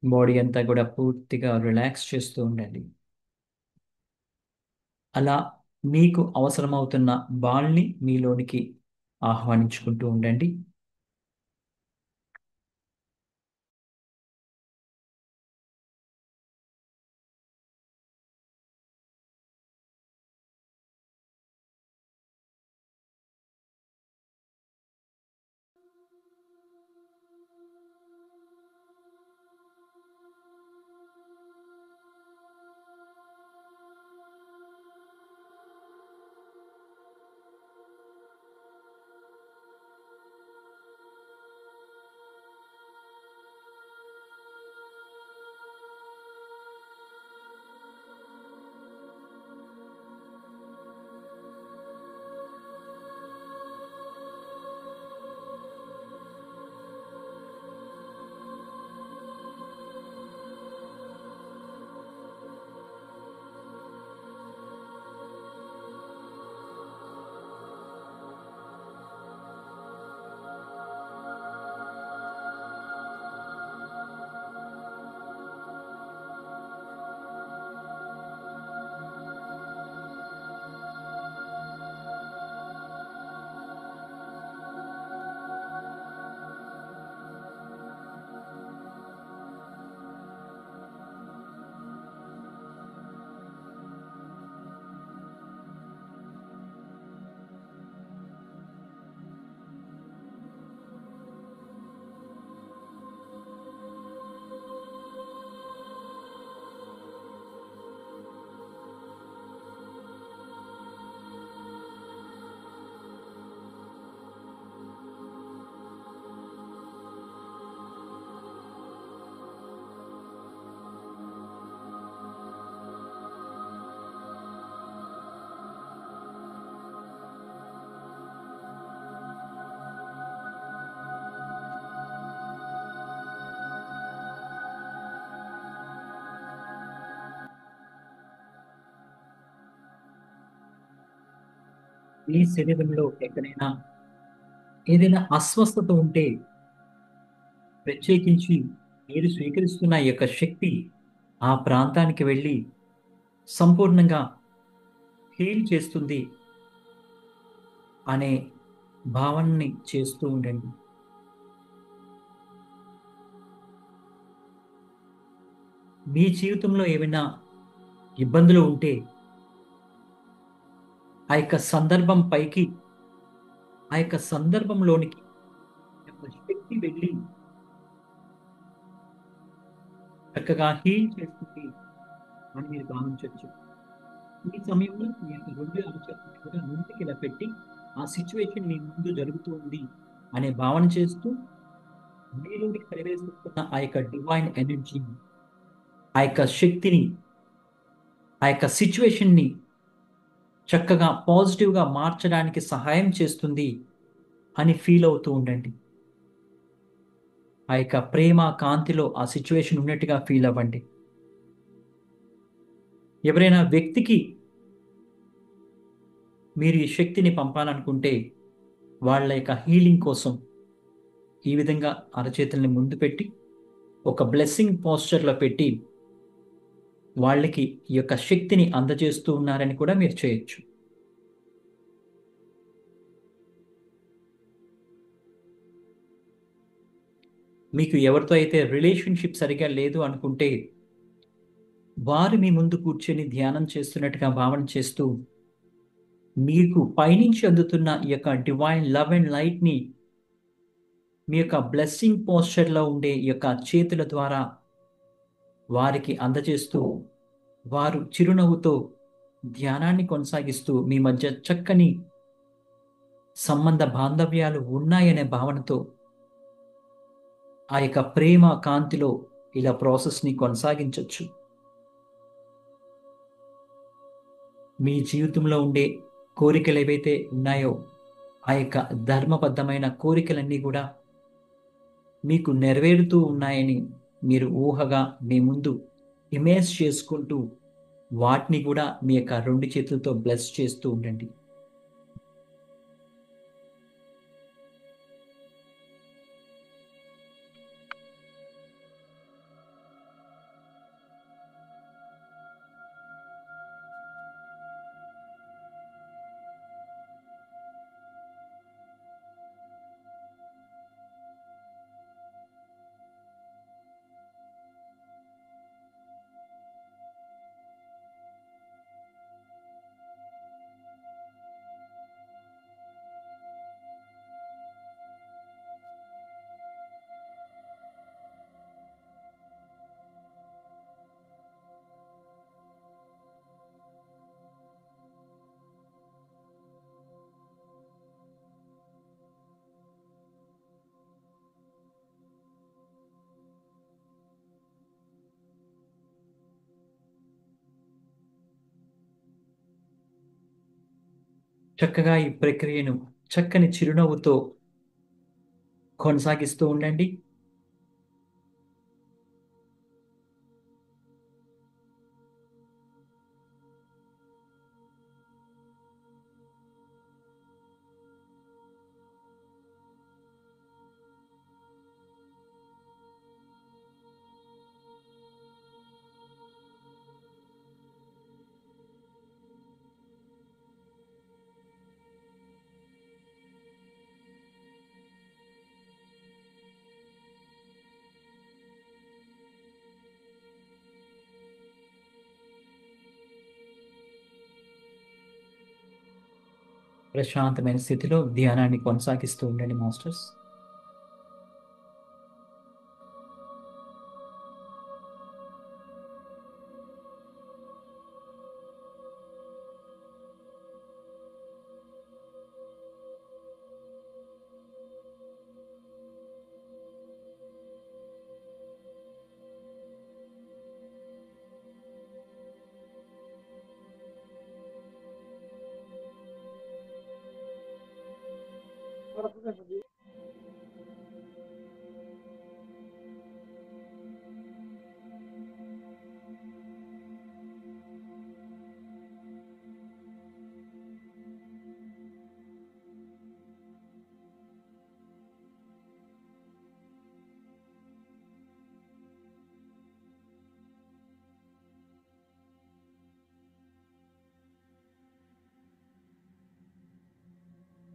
బాడీ అంతా కూడా పూర్తిగా రిలాక్స్ చేస్తూ ఉండండి. అలా మీకు అవసరమవుతున్న బాల్ని మీలోనికి ఆహ్వానించుకుంటూ ఉండండి. మీ శరీరంలో ఎక్కడైనా ఏదైనా అస్వస్థత ఉంటే ప్రత్యేకించి మీరు స్వీకరిస్తున్న ఈ యొక్క శక్తి ఆ ప్రాంతానికి వెళ్ళి సంపూర్ణంగా హీల్ చేస్తుంది అనే భావనని చేస్తూ ఉండండి. మీ జీవితంలో ఏమైనా ఇబ్బందులు ఉంటే ఆ యొక్క సందర్భం పైకి, ఆ యొక్క సందర్భంలోనికి యొక్క శక్తి వెళ్ళి చక్కగా హీల్ చేస్తుంది అని మీరు భావించవచ్చు. ఈ సమయంలో మీ యొక్క రెండు అరచేతులను కూడా ముందుకి ఇలా పెట్టి ఆ సిచ్యువేషన్ మీ ముందు జరుగుతూ ఉంది అనే భావన చేస్తూ మీలోకి ప్రవేశిస్తున్న ఆ యొక్క డివైన్ ఎనర్జీని, ఆ యొక్క శక్తిని, ఆ యొక్క సిచ్యువేషన్ ని చక్కగా పాజిటివ్ గా మార్చడానికి సహాయం చేస్తుంది అని ఫీల్ అవుతూ ఉండండి. ఆ యొక్క ప్రేమ కాంతిలో ఆ సిచ్యువేషన్ ఉన్నట్టుగా ఫీల్ అవ్వండి. ఎవరైనా వ్యక్తికి మీరు ఈ శక్తిని పంపాలనుకుంటే వాళ్ళ యొక్క హీలింగ్ కోసం ఈ విధంగా అరచేతుల్ని ముందు పెట్టి ఒక బ్లెస్సింగ్ పోస్చర్లో పెట్టి వాళ్ళకి ఈ యొక్క శక్తిని అందజేస్తూ ఉన్నారని కూడా మీరు చేయొచ్చు. మీకు ఎవరితో అయితే రిలేషన్షిప్ సరిగా లేదు అనుకుంటే వారు మీ ముందు కూర్చొని ధ్యానం చేస్తున్నట్టుగా భావన చేస్తూ మీకు పైనుంచి అందుతున్న ఈ యొక్క డివైన్ లవ్ అండ్ లైట్ ని మీ యొక్క బ్లెస్సింగ్ పోస్చర్లో ఉండే ఈ యొక్క చేతుల ద్వారా వారికి అందజేస్తూ వారు చిరునవ్వుతో ధ్యానాన్ని కొనసాగిస్తూ మీ మధ్య చక్కని సంబంధ బాంధవ్యాలు ఉన్నాయనే భావనతో ఆ యొక్క ప్రేమ కాంతిలో ఇలా ప్రాసెస్ని కొనసాగించవచ్చు. మీ జీవితంలో ఉండే కోరికలు ఏవైతే ఉన్నాయో ఆ యొక్క ధర్మబద్ధమైన కోరికలన్నీ కూడా మీకు నెరవేరుతూ ఉన్నాయని మీరు ఊహగా మీ ముందు ఇమేజ్ చేసుకుంటూ వాటిని కూడా మీ యొక్క రెండు చేతులతో బ్లెస్ చేస్తూ ఉండండి. చక్కగా ఈ ప్రక్రియను చక్కని చిరునవ్వుతో కొనసాగిస్తూ ఉండండి. ప్రశాంతమైన స్థితిలో ధ్యానాన్ని కొనసాగిస్తూ ఉండండి మాస్టర్స్.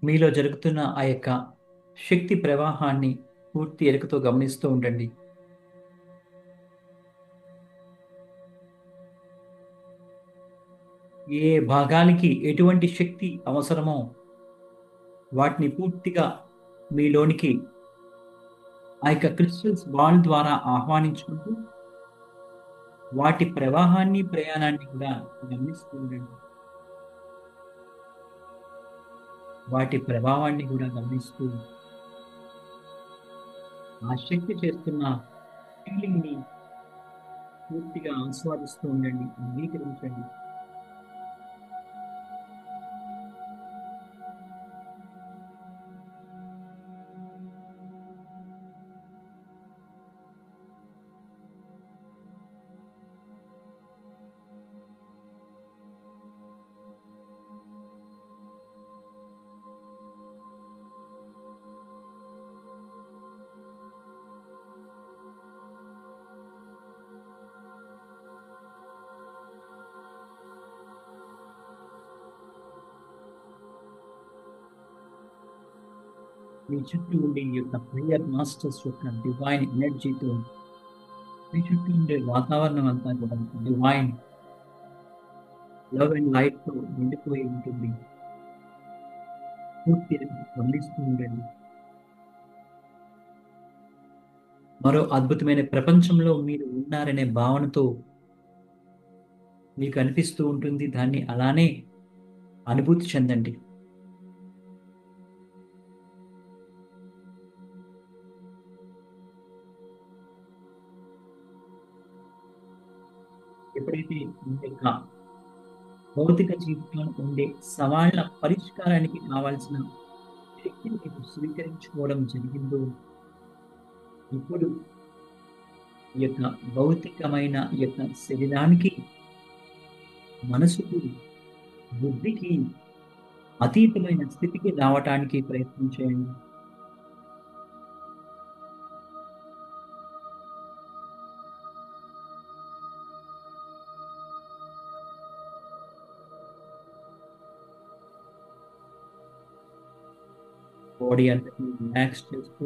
మీలో జరుగుతున్న ఆ యొక్క శక్తి ప్రవాహాన్ని పూర్తి ఎరుకతో గమనిస్తూ ఉండండి. ఏ భాగానికి ఎటువంటి శక్తి అవసరమో వాటిని పూర్తిగా మీలోనికి ఆ యొక్క క్రిస్టల్స్ బాల్ ద్వారా ఆహ్వానించుకుంటూ వాటి ప్రవాహాన్ని ప్రయాణాన్ని కూడా గమనిస్తూ ఉండండి. వాటి ప్రభావాన్ని కూడా గమనిస్తూ ఆ శక్తి చేస్తున్న ఫీలింగ్ ని పూర్తిగా ఆస్వాదిస్తూ ఉండండి, అంగీకరించండి. మీ చుట్టూ ఉండే ఈ యొక్క ప్రేయర్ మాస్టర్స్ యొక్క డివైన్ ఎనర్జీతో మీ చుట్టూ ఉండే వాతావరణం అంతా కూడా డివైన్ లవ్ అండ్ లైట్ తో నిండిపోయి ఉంటుంది. పూర్తిగా గమనిస్తూ ఉండండి. మరో అద్భుతమైన ప్రపంచంలో మీరు ఉన్నారనే భావనతో మీకు అనిపిస్తూ ఉంటుంది. దాన్ని అలానే అనుభూతి చెందండి. ఎప్పుడైతే మీ యొక్క భౌతిక జీవితంలో ఉండే సవాళ్ల పరిష్కారానికి కావాల్సిన శక్తిని మీకు స్వీకరించుకోవడం జరిగిందో, ఇప్పుడు ఈ యొక్క భౌతికమైన ఈ యొక్క శరీరానికి, మనసుకు, బుద్ధికి అతీతమైన స్థితికి రావటానికి ప్రయత్నం చేయండి. బాడీ అంతటిని రిలాక్స్ చేస్తూ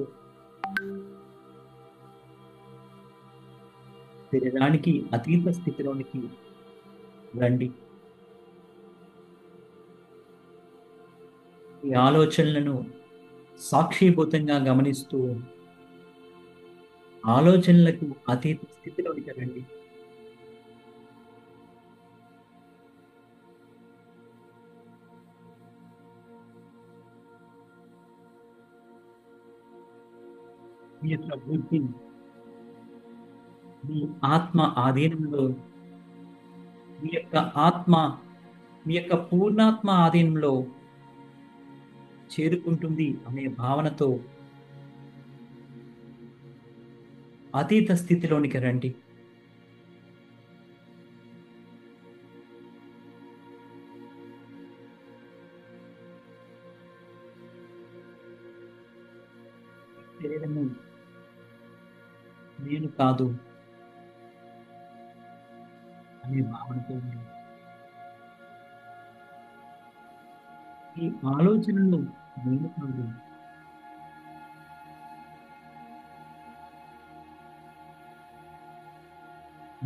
శరీరానికి అతీత స్థితిలోనికి రండి. ఈ ఆలోచనలను సాక్షిభూతంగా గమనిస్తూ ఆలోచనలకు అతీత స్థితిలోనికి రండి. మీ యొక్క బుద్ధి మీ ఆత్మ ఆధీనంలో, మీ యొక్క ఆత్మ మీ యొక్క పూర్ణాత్మ ఆధీనంలో చేరుకుంటుంది అనే భావనతో అతీత స్థితిలోనికి రండి. శరీరము నేను కాదు అనే భావనతో ఉండండి. ఈ ఆలోచనలు నేను కాదు,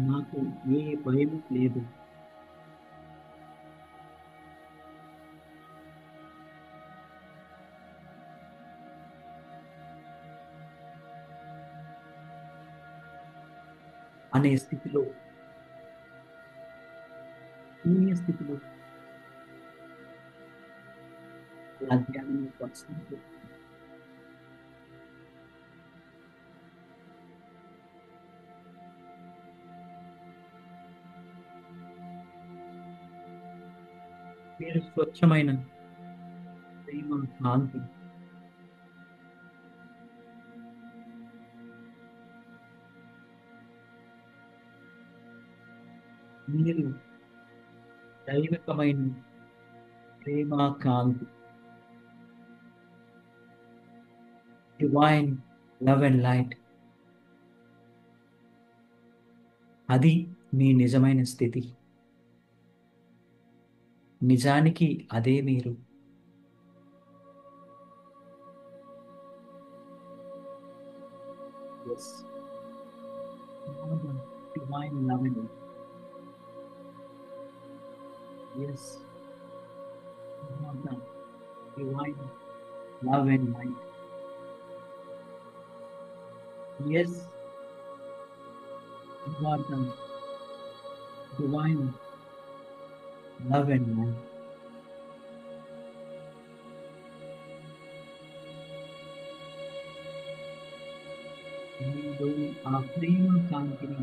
నాకు ఏ భయం లేదు, అనే స్థితిలో, శూన్య స్థితిలో అలా ధ్యానం కొనసాగించండి. మీరు స్వచ్ఛమైన ప్రేమ, శాంతి, మీరు దైవికమైన ప్రేమ, కాంతి, డివైన్ లవ్ అండ్ లైట్, అది మీ నిజమైన స్థితి. నిజానికి అదే మీరు. Yes. Divine love and light. Yes, divine love and light. Yes, you are the divine love and light. మీరు ఆ ప్రేమ కాంతిని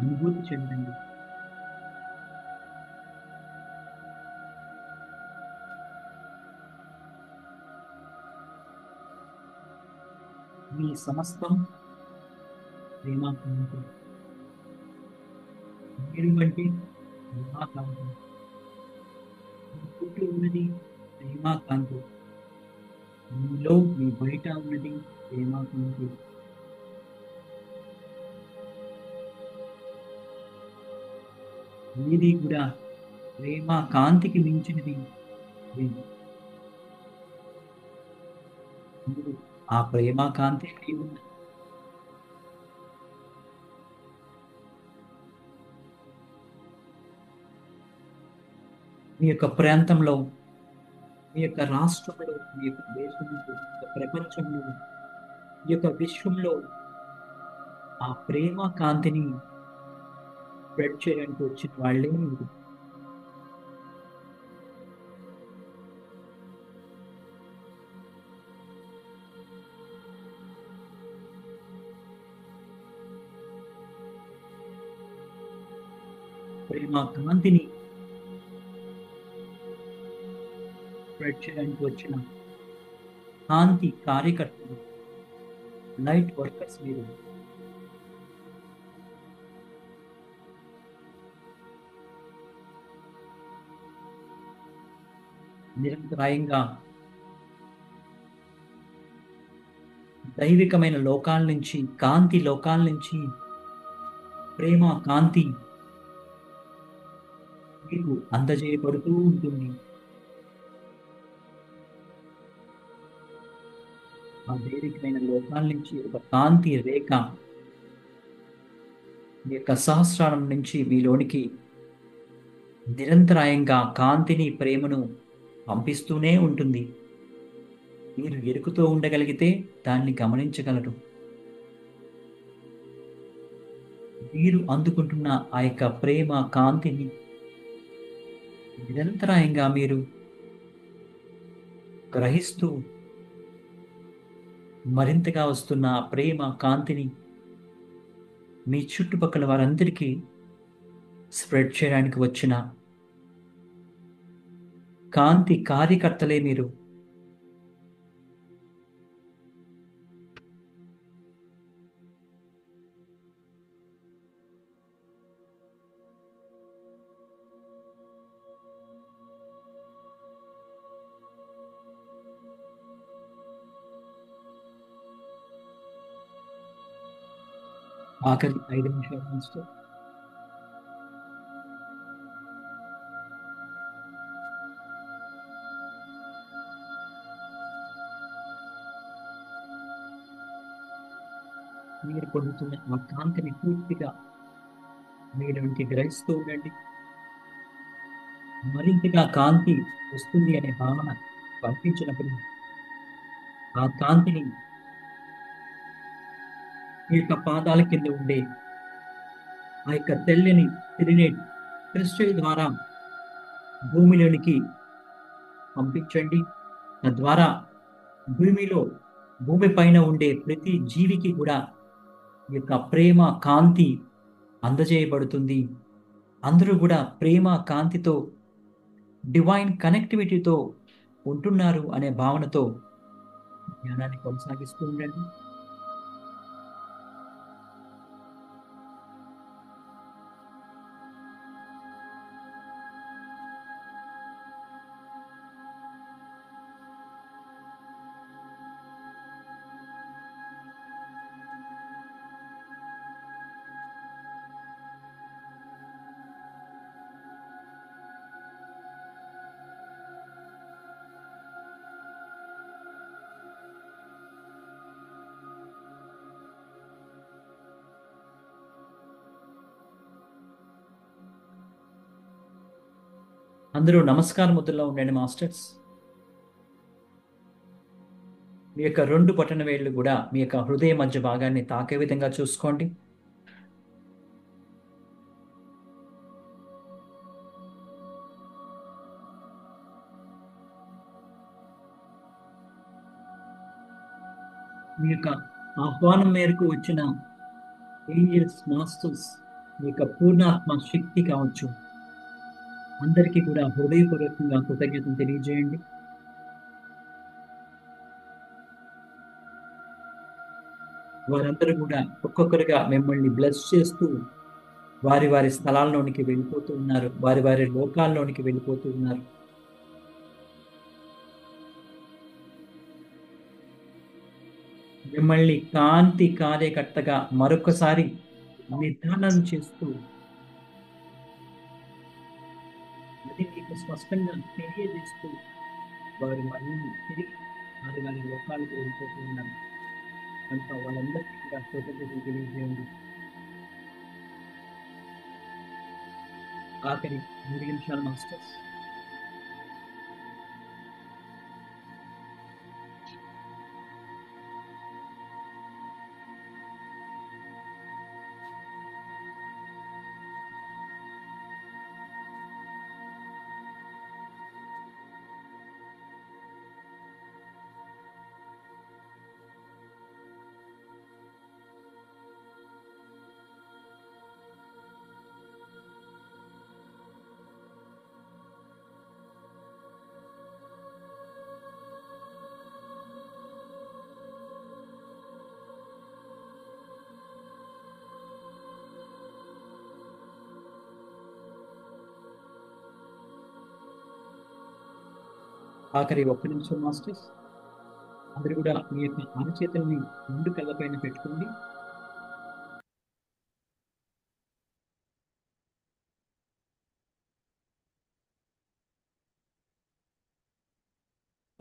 అనుభూతి చెందండి. మీ సమస్తం ప్రేమ కాంతి. మీరు వంటి ప్రేమ కాంతి. మీ చుట్టూ ఉన్నది ప్రేమ కాంతి. మీలో మీ బయట ఉన్నది ప్రేమ కాంతి. మీది కూడా ప్రేమ కాంతికి మించినది లేదు. మీరు ఆ ప్రేమ కాంతి అయి ఉన్నారు. మీ యొక్క ప్రాంతంలో, మీ యొక్క రాష్ట్రంలో, మీ యొక్క దేశంలో, మీ యొక్క ప్రపంచంలో, ఈ యొక్క విశ్వంలో ఆ ప్రేమ కాంతిని స్ప్రెడ్ చేయడానికి వచ్చిన వాళ్ళే మీరు. ప్రేమ కాంతిని స్ప్రెడ్ చేయడానికి వచ్చిన కాంతి కార్యకర్తలు, లైట్ వర్కర్స్ మీరు. నిరంతరాయంగా దైవికమైన లోకాల నుంచి, కాంతి లోకాల నుంచి ప్రేమ కాంతి మీకు అందజేయబడుతూ ఉంటుంది. ఆ దైవికమైన లోకాల నుంచి ఒక కాంతి రేఖ మీ యొక్క సహస్రారం నుంచి మీలోనికి నిరంతరాయంగా కాంతిని, ప్రేమను పంపిస్తూనే ఉంటుంది. మీరు ఎరుకుతూ ఉండగలిగితే దాన్ని గమనించగలరు. మీరు అందుకుంటున్న ఆ యొక్క ప్రేమ కాంతిని నిరంతరాయంగా మీరు గ్రహిస్తూ మరింతగా వస్తున్న ఆ ప్రేమ కాంతిని మీ చుట్టుపక్కల వారందరికీ స్ప్రెడ్ చేయడానికి వచ్చిన కాంతి కార్యకర్తలే మీరు. ఆఖరి 5 నిమిషాల నుంచి మీరు పొందుతున్న ఆ కాంతిని పూర్తిగా మీలోనికి గ్రహిస్తూ ఉండండి. మరింతగా కాంతి వస్తుంది అనే భావన పంపించినప్పుడు ఆ కాంతిని మీ యొక్క పాదాల కింద ఉండే ఆ యొక్క తెల్లని సిలినేట్ క్రిస్టల్ ద్వారా భూమిలోనికి పంపించండి. తద్వారా భూమిలో, భూమి పైన ఉండే ప్రతి జీవికి కూడా ఈ యొక్క ప్రేమ కాంతి అందజేయబడుతుంది. అందరూ కూడా ప్రేమ కాంతితో, డివైన్ కనెక్టివిటీతో ఉంటున్నారు అనే భావనతో ధ్యానాన్ని కొనసాగిస్తూ ఉండండి. అందరూ నమస్కార ముద్రలో ఉండండి మాస్టర్స్. మీ యొక్క రెండు బొటన వేళ్ళు కూడా మీ యొక్క హృదయ మధ్య భాగాన్ని తాకే విధంగా చూసుకోండి. మీ యొక్క ఆహ్వానం మేరకు వచ్చిన ఏంజల్స్, మాస్టర్స్, మీ యొక్క పూర్ణాత్మ శక్తి కావచ్చు, అందరికీ కూడా హృదయపూర్వకంగా కృతజ్ఞతలు తెలియజేయండి. వారందరూ కూడా ఒక్కొక్కరుగా మిమ్మల్ని బ్లెస్ చేస్తూ వారి వారి స్థలాల్లోనికి వెళ్ళిపోతూ ఉన్నారు, వారి వారి లోకాల్లోనికి వెళ్ళిపోతూ ఉన్నారు. మిమ్మల్ని కాంతి కార్యకర్తగా మరొకసారి నిర్ధారణ చేస్తూ అది మీకు స్పష్టంగా తెలియజేస్తూ వారు మళ్ళీ తిరిగి వారి వారి లోకాలకు వెళ్ళిపోతూ ఉన్నారు. కనుక వాళ్ళందరికీ కూడా కృతజ్ఞతలు తెలియజేయండి. ఆఖరి 3 నిమిషాలు మాస్టర్స్. ఆఖరి 1 నిమిషం మాస్టర్స్. అందరూ కూడా మీ యొక్క అరచేతుల్ని రెండు కళ్ళ పైన పెట్టుకోండి.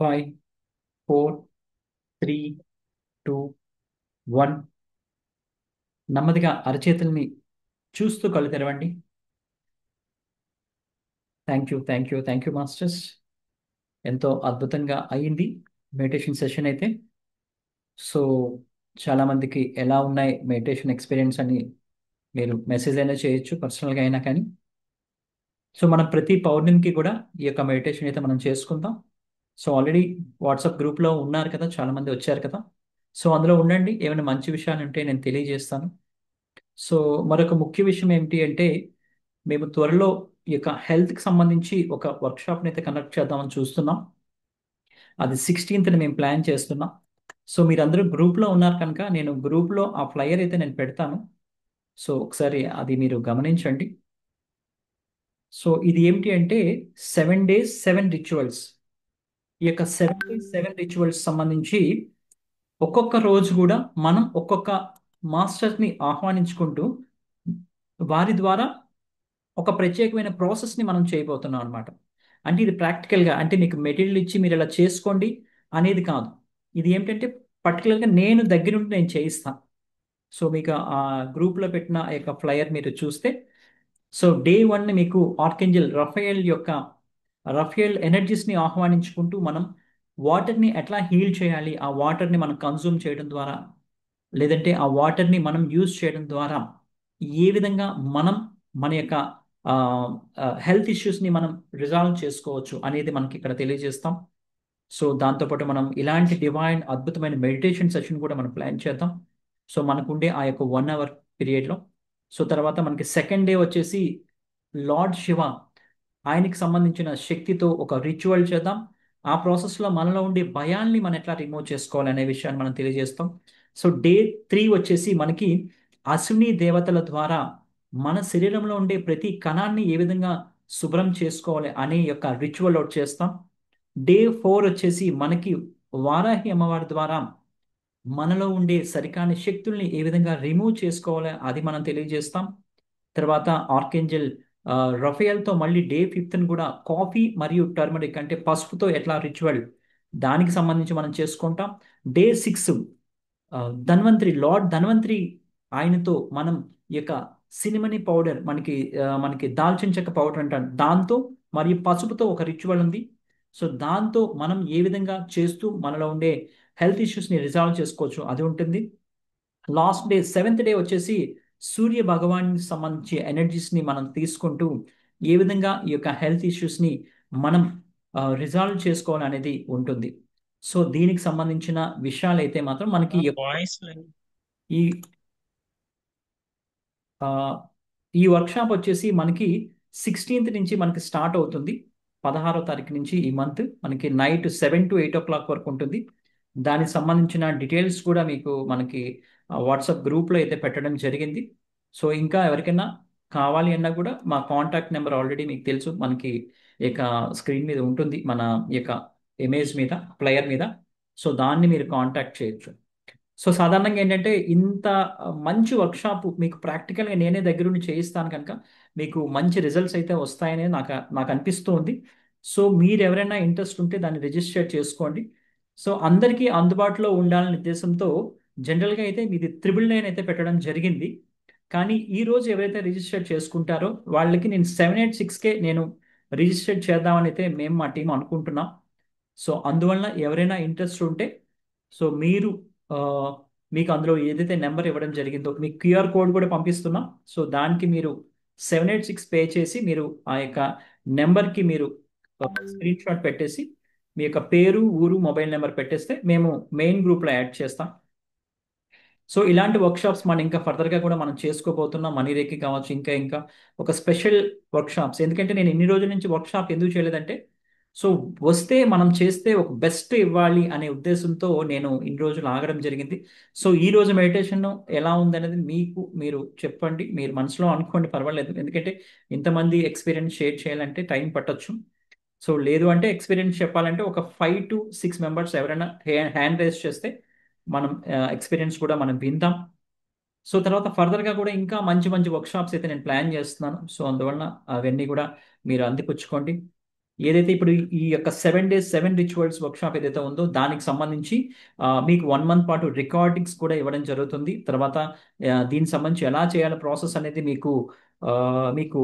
5, 4, 3, 2, 1. నెమ్మదిగా అరచేతుల్ని చూస్తూ కళ్ళు తెరవండి. Thank you masters. ఎంతో అద్భుతంగా అయింది మెడిటేషన్ సెషన్ అయితే. సో చాలా మందికి ఎలా ఉన్నాయి మెడిటేషన్ ఎక్స్పీరియన్స్ అని మీరు మెసేజ్ అయినా చేయొచ్చు, పర్సనల్గా అయినా కానీ. సో మనం ప్రతి పౌర్ణమికి కూడా ఈ యొక్క మెడిటేషన్ అయితే మనం చేసుకుందాం. సో ఆల్రెడీ వాట్సాప్ గ్రూప్లో ఉన్నారు కదా, చాలా మంది వచ్చారు కదా. సో అందులో ఉండండి, ఏమైనా మంచి విషయాలు ఉంటే నేను తెలియజేస్తాను. సో మరొక ముఖ్య విషయం ఏమిటి అంటే, మేము త్వరలో ఈ యొక్క హెల్త్కి సంబంధించి ఒక వర్క్షాప్ని అయితే కండక్ట్ చేద్దామని చూస్తున్నాం. అది 16th మేము ప్లాన్ చేస్తున్నాం. సో మీరందరూ గ్రూప్లో ఉన్నారు కనుక నేను గ్రూప్లో ఆ ఫ్లైయర్ అయితే నేను పెడతాను. సో ఒకసారి అది మీరు గమనించండి. సో ఇది ఏమిటి అంటే 7 days 7 rituals. ఈ యొక్క 7 days 7 rituals సంబంధించి ఒక్కొక్క రోజు కూడా మనం ఒక్కొక్క మాస్టర్ని ఆహ్వానించుకుంటూ వారి ద్వారా ఒక ప్రత్యేకమైన ప్రాసెస్ని మనం చేయబోతున్నాం అనమాట. అంటే ఇది ప్రాక్టికల్గా, అంటే మీకు మెటీరియల్ ఇచ్చి మీరు ఇలా చేసుకోండి అనేది కాదు. ఇది ఏమిటంటే పర్టికులర్గా నేను దగ్గరుండి నేను చేయిస్తాను. సో మీకు ఆ గ్రూప్లో పెట్టిన ఆ యొక్క ఫ్లయర్ మీరు చూస్తే, సో డే 1 మీకు ఆర్కెంజల్ రఫేల్ ఎనర్జీస్ని ఆహ్వానించుకుంటూ మనం వాటర్ని ఎట్లా హీల్ చేయాలి, ఆ వాటర్ని మనం కన్జ్యూమ్ చేయడం ద్వారా, లేదంటే ఆ వాటర్ని మనం యూజ్ చేయడం ద్వారా ఏ విధంగా మనం మన యొక్క హెల్త్ ఇష్యూస్ని మనం రిజాల్వ్ చేసుకోవచ్చు అనేది మనకి ఇక్కడ తెలియజేస్తాం. సో దాంతోపాటు మనం ఇలాంటి డివైన్ అద్భుతమైన మెడిటేషన్ సెషన్ కూడా మనం ప్లాన్ చేద్దాం. సో మనకుండే ఆ యొక్క 1 hour పీరియడ్లో. సో తర్వాత మనకి సెకండ్ డే వచ్చేసి లార్డ్ శివ, ఆయనకి సంబంధించిన శక్తితో ఒక రిచువల్ చేద్దాం. ఆ ప్రాసెస్లో మనలో ఉండే భయాల్ని మనం ఎట్లా రిమూవ్ చేసుకోవాలి అనే విషయాన్ని మనం తెలియజేస్తాం. సో డే 3 వచ్చేసి మనకి అశ్విని దేవతల ద్వారా మన శరీరంలో ఉండే ప్రతి కణాన్ని ఏ విధంగా శుభ్రం చేసుకోవాలి అనే యొక్క రిచువల్ అవుట్ చేస్తాం. డే 4 వచ్చేసి మనకి వారాహి అమ్మవారి ద్వారా మనలో ఉండే సరికాని శక్తుల్ని ఏ విధంగా రిమూవ్ చేసుకోవాలి అది మనం తెలియజేస్తాం. తర్వాత ఆర్కేంజల్ రఫేల్తో మళ్ళీ డే 5 కూడా కాఫీ మరియు టర్మరిక్ అంటే పసుపుతో ఎట్లా రిచువల్, దానికి సంబంధించి మనం చేసుకుంటాం. డే 6 లార్డ్ ధన్వంతరి, ఆయనతో మనం ఈ యొక్క సినిమనీ పౌడర్, మనకి దాల్చిన చెక్క పౌడర్ అంటాం, దాంతో మరియు పసుపుతో ఒక రిచువల్ ఉంది. సో దాంతో మనం ఏ విధంగా చేస్తూ మనలో ఉండే హెల్త్ ఇష్యూస్ని రిజాల్వ్ చేసుకోవచ్చు అది ఉంటుంది. లాస్ట్ డే 7th డే వచ్చేసి సూర్య భగవానికి సంబంధించి ఎనర్జీస్ని మనం తీసుకుంటూ ఏ విధంగా ఈ యొక్క హెల్త్ ఇష్యూస్ని మనం రిజాల్వ్ చేసుకోవాలనేది ఉంటుంది. సో దీనికి సంబంధించిన విషయాలు అయితే మాత్రం మనకి వాయిస్ ఈ ఆ, ఈ వర్క్షాప్ వచ్చేసి మనకి 16th నుంచి మనకి స్టార్ట్ అవుతుంది. 16వ తారీఖు నుంచి ఈ మంత్ మనకి నైట్ 7 to 8 o'clock వరకు ఉంటుంది. దానికి సంబంధించిన డీటెయిల్స్ కూడా మీకు మనకి వాట్సాప్ గ్రూప్లో అయితే పెట్టడం జరిగింది. సో ఇంకా ఎవరికైనా కావాలి అన్నా కూడా మా కాంటాక్ట్ నెంబర్ ఆల్రెడీ మీకు తెలుసు, మనకి ఈ యొక్క స్క్రీన్ మీద ఉంటుంది, మన ఈ యొక్క ఇమేజ్ మీద, ప్లేయర్ మీద. సో దాన్ని మీరు కాంటాక్ట్ చేయొచ్చు. సో సాధారణంగా ఏంటంటే ఇంత మంచి వర్క్షాప్ మీకు ప్రాక్టికల్గా నేనే దగ్గరుండి చేయిస్తాను కనుక మీకు మంచి రిజల్ట్స్ అయితే వస్తాయని నాకు నాకు అనిపిస్తూ ఉంది. సో మీరు ఎవరైనా ఇంట్రెస్ట్ ఉంటే దాన్ని రిజిస్టర్ చేసుకోండి. సో అందరికీ అందుబాటులో ఉండాలనే ఉద్దేశంతో జనరల్గా అయితే మీది 999 అయితే పెట్టడం జరిగింది. కానీ ఈ రోజు ఎవరైతే రిజిస్టర్ చేసుకుంటారో వాళ్ళకి నేను 786కే నేను రిజిస్టర్ చేద్దామని అయితే మేము మా టీం అనుకుంటున్నాం. సో అందువలన ఎవరైనా ఇంట్రెస్ట్ ఉంటే సో మీరు ఆ, మీకు అందులో ఏదైతే నెంబర్ ఇవ్వడం జరిగిందో మీకు క్యూఆర్ కోడ్ కూడా పంపిస్తున్నాం. సో దానికి మీరు 786 పే చేసి మీరు ఆ యొక్క నెంబర్కి మీరు స్క్రీన్ షాట్ పెట్టేసి మీ యొక్క పేరు, ఊరు, మొబైల్ నెంబర్ పెట్టేస్తే మేము మెయిన్ గ్రూప్లో యాడ్ చేస్తాం. సో ఇలాంటి వర్క్షాప్స్ మనం ఇంకా ఫర్దర్గా కూడా మనం చేసుకోబోతున్నాం. మనీరేకి కావచ్చు, ఇంకా ఇంకా ఒక స్పెషల్ వర్క్షాప్స్. ఎందుకంటే నేను ఇన్ని రోజుల నుంచి వర్క్షాప్ ఎందుకు చేయలేదంటే సో వస్తే మనం చేస్తే ఒక బెస్ట్ ఇవ్వాలి అనే ఉద్దేశంతో నేను ఇన్ని రోజులు ఆగడం జరిగింది. సో ఈ రోజు మెడిటేషన్ ఎలా ఉందనేది మీకు మీరు చెప్పండి, మీరు మనసులో అనుకోండి, పర్వాలేదు. ఎందుకంటే ఇంతమంది ఎక్స్పీరియన్స్ షేర్ చేయాలంటే టైం పట్టొచ్చు. సో లేదు అంటే ఎక్స్పీరియన్స్ చెప్పాలంటే ఒక 5 to 6 మెంబర్స్ ఎవరైనా హ్యాండ్ రైజ్ చేస్తే మనం ఎక్స్పీరియన్స్ కూడా మనం విందాం. సో తర్వాత ఫర్దర్గా కూడా ఇంకా మంచి మంచి వర్క్షాప్స్ అయితే నేను ప్లాన్ చేస్తున్నాను. సో అందువలన అవన్నీ కూడా మీరు అందిపుచ్చుకోండి. ఏదైతే ఇప్పుడు ఈ యొక్క 7 days 7 rituals వర్క్షాప్ ఏదైతే ఉందో దానికి సంబంధించి మీకు 1 month పాటు రికార్డింగ్స్ కూడా ఇవ్వడం జరుగుతుంది. తర్వాత దీనికి సంబంధించి ఎలా చేయాలో ప్రాసెస్ అనేది మీకు ఆ, మీకు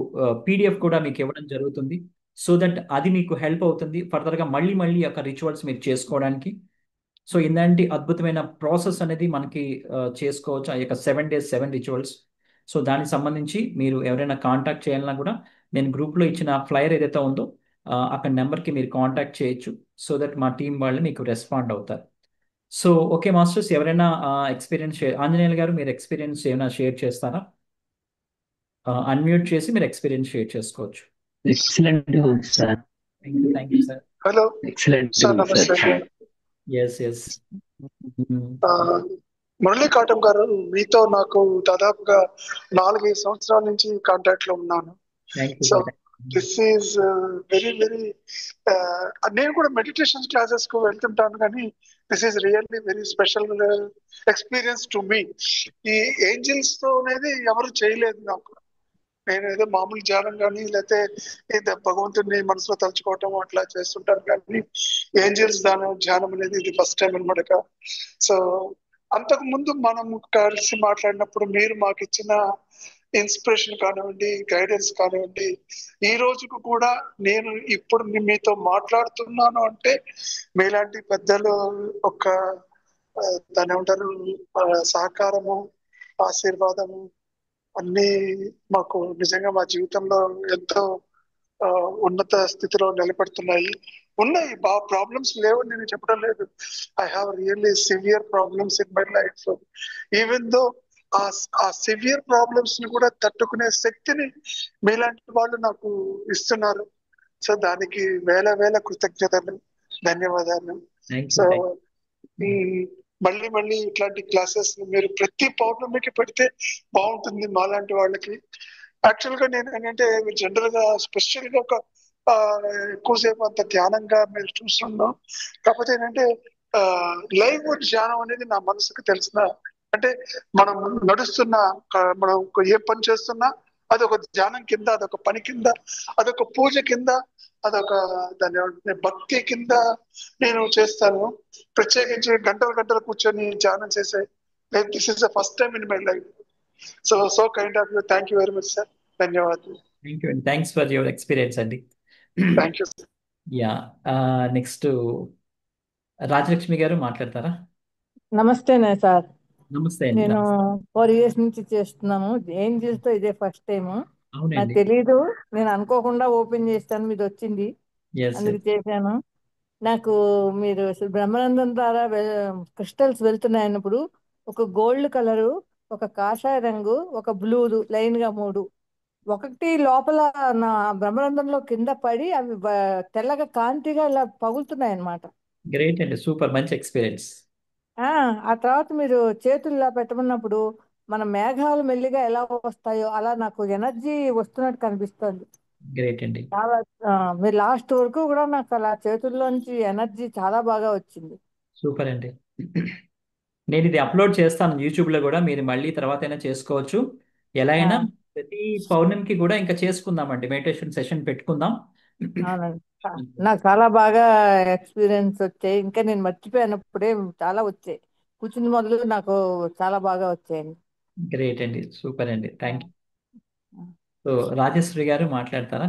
పీడిఎఫ్ కూడా మీకు ఇవ్వడం జరుగుతుంది. సో దట్ అది మీకు హెల్ప్ అవుతుంది ఫర్దర్గా మళ్ళీ మళ్ళీ ఈ యొక్క రిచువల్స్ మీరు చేసుకోవడానికి. సో ఇలాంటి అద్భుతమైన ప్రాసెస్ అనేది మనకి చేసుకోవచ్చు ఆ యొక్క 7 days 7 rituals. సో దానికి సంబంధించి మీరు ఎవరైనా కాంటాక్ట్ చేయాలన్నా కూడా నేను గ్రూప్లో ఇచ్చిన ఫ్లైర్ ఏదైతే ఉందో అక్కడ నెంబర్కి మీరు కాంటాక్ట్ చేయొచ్చు. సో దట్ మా టీం వాళ్ళు మీకు రెస్పాండ్ అవుతారు. సో ఓకే మాస్టర్స్, ఎవరైనా ఎక్స్పీరియన్స్ ఆంజనేయులు గారు మీరు ఎక్స్పీరియన్స్ ఏమైనా షేర్ చేస్తారా? అన్మ్యూట్ చేసి మీరు ఎక్స్పీరియన్స్ షేర్ చేసుకోవచ్చు. Excellent sir. Thank you sir. Hello excellent sir, namaste. Sir. Yes yes. ఆ, మురళీ కాటం గారు, మీతో నాకు దాదాపుగా 4-5 సంవత్సరాల నుంచి కాంటాక్ట్ లో ఉన్నాను. Thank you so sir. This is very very, నేను కూడా మెడిటేషన్ క్లాసెస్ కు వెళ్తుంటాను, కానీ this is really very special experience to me. ఈ ఏంజిల్స్ తో అనేది ఎవరు చేయలేదు నాకు. నేను ఏదో మామూలు ధ్యానం కానీ లేకపోతే ఏదో భగవంతుడిని మనసులో తలుచుకోవటం అట్లా చేస్తుంటాను, కానీ ఏంజిల్స్ ధ్యానం అనేది ఇది ఫస్ట్ టైం అనమాట. సో అంతకు ముందు మనం కలిసి మాట్లాడినప్పుడు మీరు మాకు ఇచ్చిన ఇన్స్పిరేషన్ కానివ్వండి, గైడెన్స్ కానివ్వండి, ఈ రోజుకు కూడా నేను ఇప్పుడు మీతో మాట్లాడుతున్నాను అంటే మీలాంటి పెద్దలు ఒక దాని ఏమంటారు, సహకారము, ఆశీర్వాదము అన్ని మాకు నిజంగా మా జీవితంలో ఎంతో ఉన్నత స్థితిలో నిలబెడుతున్నాయి. ఉన్నాయి ప్రాబ్లమ్స్ లేవు నేను చెప్పడం లేదు. I have really severe problems in my life. Even though ఆ సివియర్ ప్రాబ్లమ్స్ ని కూడా తట్టుకునే శక్తిని మీలాంటి వాళ్ళు నాకు ఇస్తున్నారు. సో దానికి వేల వేల కృతజ్ఞతలు, ధన్యవాదాలు. Thank so you. మళ్ళీ మళ్ళీ ఇట్లాంటి క్లాసెస్ మీరు ప్రతి పౌర్ణమికి పెడితే బాగుంటుంది మాలాంటి వాళ్ళకి. యాక్చువల్ గా నేను ఏంటంటే జనరల్ గా స్పెషల్ గా ఒక ఎక్కువసేపు అంత ధ్యానంగా మీరు చూస్తున్నాం. కాకపోతే ఏంటంటే లైవ్ ధ్యానం అనేది నా మనసుకు తెలిసిన, అంటే మనం నడుస్తున్న, మనం ఏ పని చేస్తున్నా అదొక ధ్యానం కింద, అదొక పని కింద, అదొక పూజ కింద, అదొక దాని భక్తి కింద నేను చేస్తాను. ప్రత్యేకించి గంటలు గంటలు కూర్చొని ధ్యానం చేసే this is the first time in my life. So kind of you. Thank you very much sir. ధన్యవాదాలు. థ్యాంక్ యూ అండి. థ్యాంక్స్ ఫర్ యువర్ ఎక్స్పీరియన్స్ అండి. Thank you. Yeah, next Rajalakshmi గారు మాట్లాడతారా? నమస్తేనే సార్. నమస్తే అండి. నేను నమస్తే. 4 years నుంచి చేస్తున్నాను. ఏంజిల్స్ తో ఇదే ఫస్ట్ టైం. నాకు అవునండి. తెలీదు, నేను అనుకోకుండా ఓపెన్ చేస్తాను, మీది వచ్చింది, ఎస్ అందుకు చేశాను. నాకు మీరు అసలు బ్రహ్మానందం ద్వారా క్రిస్టల్స్ వెళ్తున్నాయన్నప్పుడు ఒక గోల్డ్ కలరు, ఒక కాషాయ రంగు, ఒక బ్లూ లైన్ గా 3 ఒకటి లోపల నా బ్రహ్మానందంలో కింద పడి అవి తెల్లగా కాంతిగా ఇలా పగులుతున్నాయి అన్నమాట. గ్రేట్ అండి, సూపర్, మంచి ఎక్స్పీరియన్స్. ఆ తర్వాత మీరు చేతులు ఇలా పెట్టమన్నప్పుడు మన మేఘాలు మెల్లిగా ఎలా వస్తాయో అలా నాకు ఎనర్జీ వస్తున్నట్టు కనిపిస్తుంది. గ్రేట్ అండి. చాలా మీరు లాస్ట్ వరకు కూడా నాకు అలా చేతుల్లోంచి ఎనర్జీ చాలా బాగా వచ్చింది. సూపర్ అండి. నేను ఇది అప్లోడ్ చేస్తాను యూట్యూబ్ లో కూడా, మీరు మళ్ళీ తర్వాత అయినా చేసుకోవచ్చు. ఎలా ఆ, అయినా ప్రతి పౌర్ణమికి కూడా ఇంకా చేసుకుందామండి, మెడిటేషన్ సెషన్ పెట్టుకుందాం. అవునండి. నాకు చాలా బాగా ఎక్స్పీరియన్స్ వచ్చాయి. ఇంకా నేను మర్చిపోయినప్పుడే చాలా వచ్చాయి. కూర్చుని మొదలు నాకు చాలా బాగా వచ్చాయండి. గ్రేట్ అండి, సూపర్ అండి, ఆ, థ్యాంక్ యూ. ఆ. సో రాజేశ్వరి గారు మాట్లాడతారా?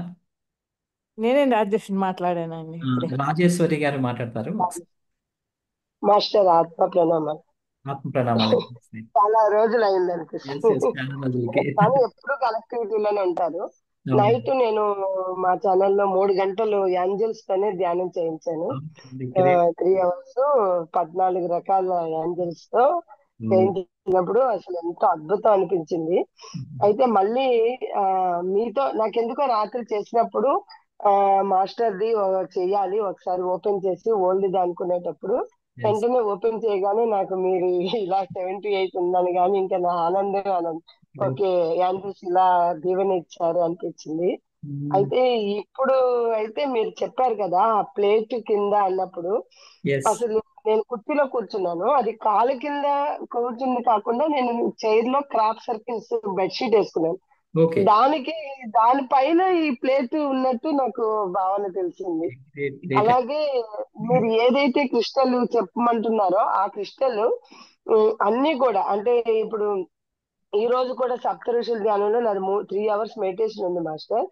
నేనే రాజేష్ మాట్లాడానండి ఇప్పుడే. రాజేశ్వరి గారు మాట్లాడతారు. మాస్టర్ ఆత్మ ప్రణామం. ఆత్మ ప్రణామాలు. చాలా రోజులు అయింది ఎస్ అనిపిస్తుంది, ఎస్, చాలా రోజులకి. కానీ ఎప్పుడు కనెక్టివిటీలోనే ఉంటారు. అవునండి. నైట్ నేను మా ఛానల్లో 3 గంటలు యాంజల్స్ తోనే ధ్యానం చేయించాను. అవునండి, గ్రేట్. 3 hours 14 రకాల యాంజల్స్ తో చేయించినప్పుడు అసలు ఎంతో అద్భుతం అనిపించింది. అయితే మళ్ళీ ఆ మీతో నాకెందుకో రాత్రి చేసినప్పుడు మాస్టర్ది చెయ్యాలి ఒకసారి ఓపెన్ చేసి ఓల్డ్ అనుకునేటప్పుడు వెంటనే ఓపెన్ చేయగానే నాకు మీరు ఇలా 78 ఉందని కానీ ఇంకా నా ఆనందం. ఓకే, యాండ్రూస్ ఇలా దీవెన ఇచ్చారు అనిపించింది. అయితే ఇప్పుడు అయితే మీరు చెప్పారు కదా ఆ ప్లేట్ కింద అన్నప్పుడు ఎస్ అసలు నేను కుర్చీలో కూర్చున్నాను, అది కాలు కింద కూర్చుంది కాకుండా నేను చైర్ లో క్రాప్ సర్కిల్స్ బెడ్షీట్ వేసుకున్నాను. ఓకే, దానిపైన ఈ ప్లేట్ ఉన్నట్టు నాకు భావన తెలిసింది. Great great. అలాగే మీరు ఏదైతే క్రిస్టల్ చెప్పమంటున్నారో ఆ క్రిస్టల్ అన్ని కూడా అంటే ఇప్పుడు ఈ రోజు కూడా సప్త ఋషుల ధ్యానంలో నాది 3 hours మెడిటేషన్ ఉంది మాస్టర్.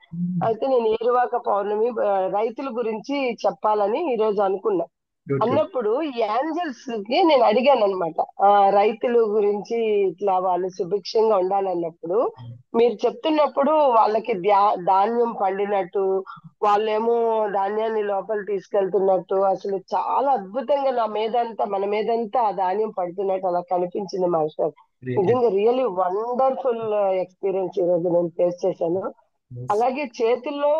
అయితే నేను ఏరువాక పౌర్ణమి రైతుల గురించి చెప్పాలని ఈ రోజు అనుకున్నా. Good good. అన్నప్పుడు యాంజల్స్ కి నేను అడిగాను అనమాట, రైతుల గురించి ఇట్లా వాళ్ళు సుభిక్షంగా ఉండాలన్నప్పుడు మీరు చెప్తున్నప్పుడు వాళ్ళకి ధాన్యం పండినట్టు, వాళ్ళేమో ధాన్యాన్ని లోపల తీసుకెళ్తున్నట్టు అసలు చాలా అద్భుతంగా నా మీదంతా మన మీదంతా ఆ ధాన్యం పడుతున్నట్టు అలా కనిపించింది మాస్టర్. గ్రేట్. నిజంగా రియల్లీ వండర్ఫుల్ ఎక్స్పీరియన్స్ ఈ రోజు నేను ఫేస్ చేశాను. అలాగే చేతుల్లో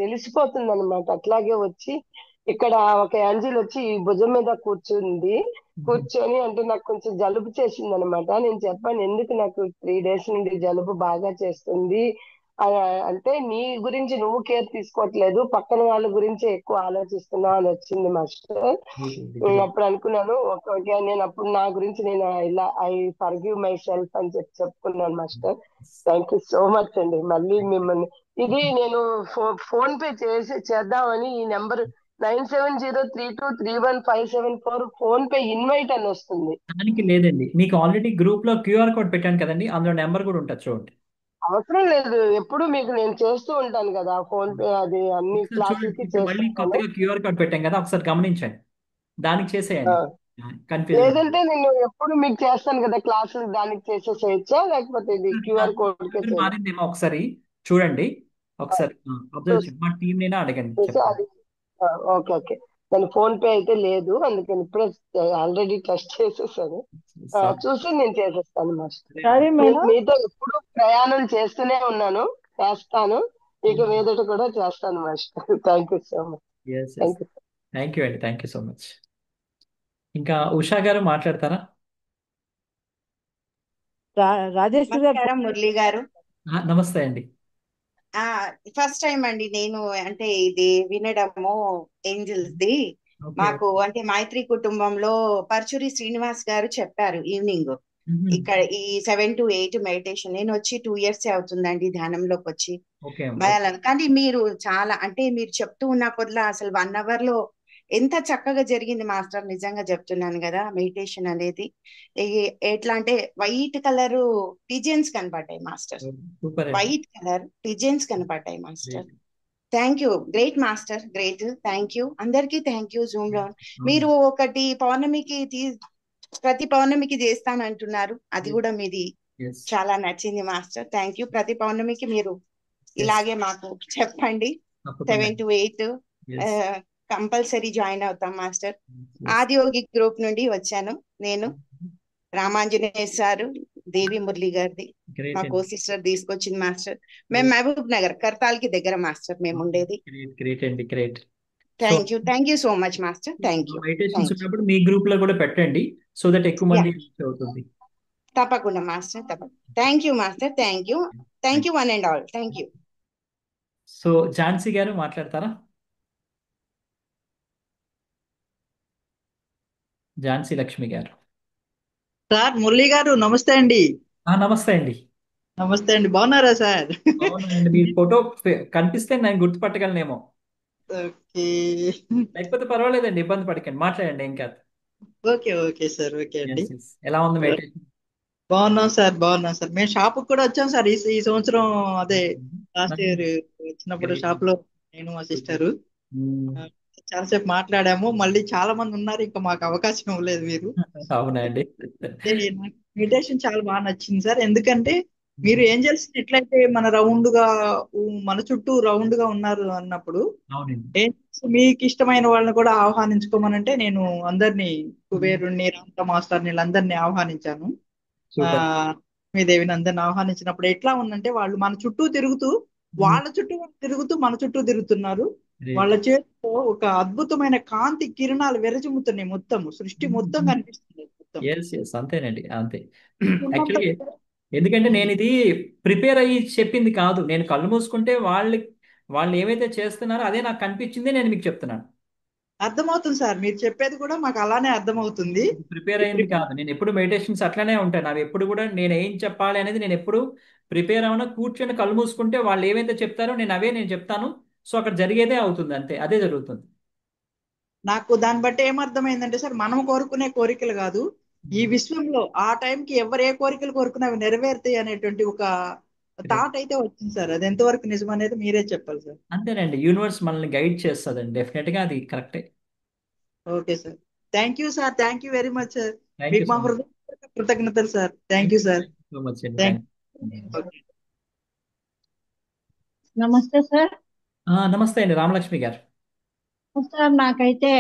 తెలిసిపోతుంది అనమాట. అట్లాగే వచ్చి ఇక్కడ ఒక యాంజిల్ వచ్చి ఈ భుజం మీద కూర్చొని అంటే నాకు కొంచెం జలుబు చేసింది అనమాట. నేను చెప్పాను ఎందుకు నాకు 3 days నుండి జలుబు బాగా చేస్తుంది అంటే నీ గురించి నువ్వు కేర్ తీసుకోవట్లేదు, పక్కన వాళ్ళ గురించి ఎక్కువ ఆలోచిస్తున్నావు అని వచ్చింది మాస్టర్. అప్పుడు అనుకున్నాను ఓకే, నేను అప్పుడు నా గురించి నేను ఇలా ఐ ఫర్గివ్ మై సెల్ఫ్ అని చెప్పుకున్నాను master. Thank you so much అండి. మళ్ళీ మిమ్మల్ని ఇది నేను ఫోన్ పే చేద్దామని ఈ నెంబర్ 9703231574 ఫోన్ పే ఇన్వైట్ అని వస్తుంది. దానికి లేదండి, మీకు ఆల్రెడీ గ్రూప్ లో క్యూఆర్ కోడ్ పెట్టాను కదండి, అందులో నెంబర్ కూడా ఉంటుంది చూడండి. అవసరం లేదు, ఎప్పుడు మీకు నేను చేస్తూ ఉంటాను కదా ఫోన్ పే, అది అన్ని ఒకసారి క్లాసెస్ చూడండి, కి ఇప్పుడు మళ్ళీ చేస్తుంటాను. కొత్తగా క్యూఆర్ కోడ్ పెట్టాం కదా, ఒకసారి గమనించండి, దానికి చేసేయండి. కన్ఫ్యూజన్. లేదంటే నేను ఎప్పుడు మీకు చేస్తాను కదా క్లాసులు, దానికి చేసేసేయచ్చా లేకపోతే ఇది క్యూఆర్ కోడ్ కే మారిందేమో ఒకసారి చూడండి, ఒకసారి అబ్జర్వ్ చేయండి, మా టీం నేనా అడగండి చెప్పండి. అది ఓకే ఓకే. దాని ఫోన్ పే అయితే లేదు, అందుకని ఇప్పుడే ఆల్రెడీ టెస్ట్ చేసేసాను. చూసి నేను చేసేస్తాను మాస్టర్. సరే మేడం, మీతో ఎప్పుడు ప్రయాణం చేస్తాను, ఇక మీదట కూడా చేస్తాను master. Thank you so much. Thank you. Thank you అండి, థ్యాంక్ యూ సో మచ్. ఇంకా ఉషా గారు మాట్లాడతారా? రాజేశ్వరి గారు. నమస్కారం మురళి గారు. నమస్తే అండి. ఫస్ట్ టైం అండి నేను అంటే ఇది వినడము ఏంజల్స్ ది. Okay. మాకు అంటే మైత్రి కుటుంబంలో పర్చూరి శ్రీనివాస్ గారు చెప్పారు ఈవినింగ్ ఇక్కడ ఈ 7 to 8 మెడిటేషన్. నేను వచ్చి 2 years అవుతుందండి ధ్యానంలోకి వచ్చి. Okay. కానీ మీరు చాలా అంటే మీరు చెప్తూ ఉన్న కొద్దిలా అసలు 1 hour లో ఎంత చక్కగా జరిగింది మాస్టర్, నిజంగా చెప్తున్నాను కదా. మెడిటేషన్ అనేది ఎట్లా అంటే వైట్ కలర్ పిజన్స్ కనపడ్డాయి master, super. White colour pigeons కనపడ్డాయి master. Thank you, great master, great. Thank you అందరికీ, థ్యాంక్ యూ. జూమ్ లో మీరు ఒకటి పౌర్ణమికి ప్రతి పౌర్ణమికి చేస్తానంటున్నారు, అది కూడా మీది ఎస్ చాలా నచ్చింది మాస్టర్. Thank you. ప్రతి పౌర్ణమికి మీరు ఎస్ ఇలాగే మాకు చెప్పండి. తప్పకుండా 7 to 8 ఎస్ కంపల్సరీ జాయిన్ అవుతాం మాస్టర్. ఆదియోగి గ్రూప్ నుండి వచ్చాను నేను. రామాంజనేయ సారు, దేవి మురళి గారిది గ్రేట్ మా అండి, కో సిస్టర్ తీసుకొచ్చింది మాస్టర్. మేము మహబూబ్ నగర్ కర్తాల్కి దగ్గర మాస్టర్ మేము ఉండేది. గ్రేట్ గ్రేట్ అండి, great. So thank you so much master. Thank you, meditations thank you. ఉన్నప్పుడు మీ గ్రూప్ లో కూడా పెట్టండి, సో దట్ ఎక్కువ యా, మంది reach అవుతుంది. తప్పకుండా మాస్టర్, తప్పకుండా. Thank you master, thank you. Thank you one and all, thank you. So Jhansi గారు మాట్లాడతారా? ఝాన్సీ లక్ష్మి గారు. సార్ మురళి గారు నమస్తే అండి. నమస్తే అండి. నమస్తే అండి, బాగున్నారా సార్? అవునండి, మీ ఫోటో కనిపిస్తే నేను గుర్తుపట్టగలనేమో, ఓకే లేకపోతే పర్వాలేదండి, ఇబ్బంది పడకండి, మాట్లాడండి, ఏం కాదు. ఓకే ఓకే సార్, ఓకే అండి. Yes, yes. ఎలా ఉంది మెడిటేషన్? బాగున్నాం సార్. మేము షాప్ కూడా వచ్చాం సార్ ఈ సంవత్సరం. అదే లాస్ట్ ఇయర్ వచ్చినప్పుడు Great. షాప్ లో నేను మా సిస్టరు మ్మ్. చాలాసేపు మాట్లాడాము. మళ్ళీ చాలా మంది ఉన్నారు, ఇంకా మాకు అవకాశం ఇవ్వలేదు మీరు. అవునండి. నాకు మెడిటేషన్ చాలా బాగా నచ్చింది సార్. ఎందుకంటే మీరు ఏంజల్స్ ఎట్లయితే మన చుట్టూ రౌండ్ గా ఉన్నారు అన్నప్పుడు అవునండి. ఏంజల్స్ మీకు ఇష్టమైన వాళ్ళని కూడా ఆహ్వానించుకోమనంటే నేను అందరినీ, కుబేరుణ్ణి, రామత మాస్టర్ని, వీళ్ళందరినీ ఆహ్వానించాను. ఆ సూపర్. లక్ష్మీదేవిని అందరిని ఆహ్వానించినప్పుడు ఎట్లా ఉందంటే వాళ్ళు మన చుట్టూ తిరుగుతూ, వాళ్ళ చుట్టూ తిరుగుతూ మన చుట్టూ తిరుగుతున్నారు. వాళ్ళ చేతిలో ఒక అద్భుతమైన కాంతి కిరణాలు వెరజిమ్ముతున్నాయి. మొత్తం సృష్టి మొత్తం కనిపిస్తుంది మొత్తం. ఎస్ ఎస్, అంతేనండి, అంతే. ఉన్నప్పుడు యాక్చువల్లీ ఎందుకంటే నేను ఇది ప్రిపేర్ అయ్యి చెప్పింది కాదు, నేను కళ్ళు మూసుకుంటే వాళ్ళు ఏవైతే చేస్తున్నారో అదే నాకు కనిపించింది, నేను మీకు చెప్తున్నాను. అర్థమవుతుంది సార్, మీరు చెప్పేది కూడా మాకు అలానే అర్థమవుతుంది. ప్రిపేర్ అయింది కాదు, నేను ఎప్పుడు మెడిటేషన్స్ అట్లానే ఉంటాను. అవి ఎప్పుడు కూడా నేను ఏం చెప్పాలి అనేది నేను ఎప్పుడు ప్రిపేర్ అవునా, కూర్చొని కళ్ళు మూసుకుంటే వాళ్ళు ఏవైతే చెప్తారో నేను చెప్తాను. సో అక్కడ జరిగేదే అవుతుంది, అంతే, అదే జరుగుతుంది. నాకు దాన్ని బట్టి ఏమర్థమైందంటే సార్, మనం కోరుకునే కోరికలు కాదు, ఈ విశ్వంలో ఆ టైంకి ఎవరు ఏ కోరికలు కోరుకున్నా అవి నెరవేరుతాయి అనేటువంటి ఒక థాట్ అయితే వచ్చింది సార్. అది ఎంతవరకు నిజం అనేది మీరే చెప్పాలి సార్. అంతేనండి, యూనివర్స్ మనల్ని గైడ్ చేస్తుందండి, డెఫినెట్ గా అది కరెక్టే. Okay sir, thank you sir, thank you very much sir. Thank you మీకు మా సో మచ్. హృదయ కృతజ్ఞతలు sir. Thank you sir. So much అండి, థ్యాంక్ థ్యాంక్ యూ. నమస్తే సార్. నమస్తే అండి, రామలక్ష్మి గారు. సార్ నాకైతే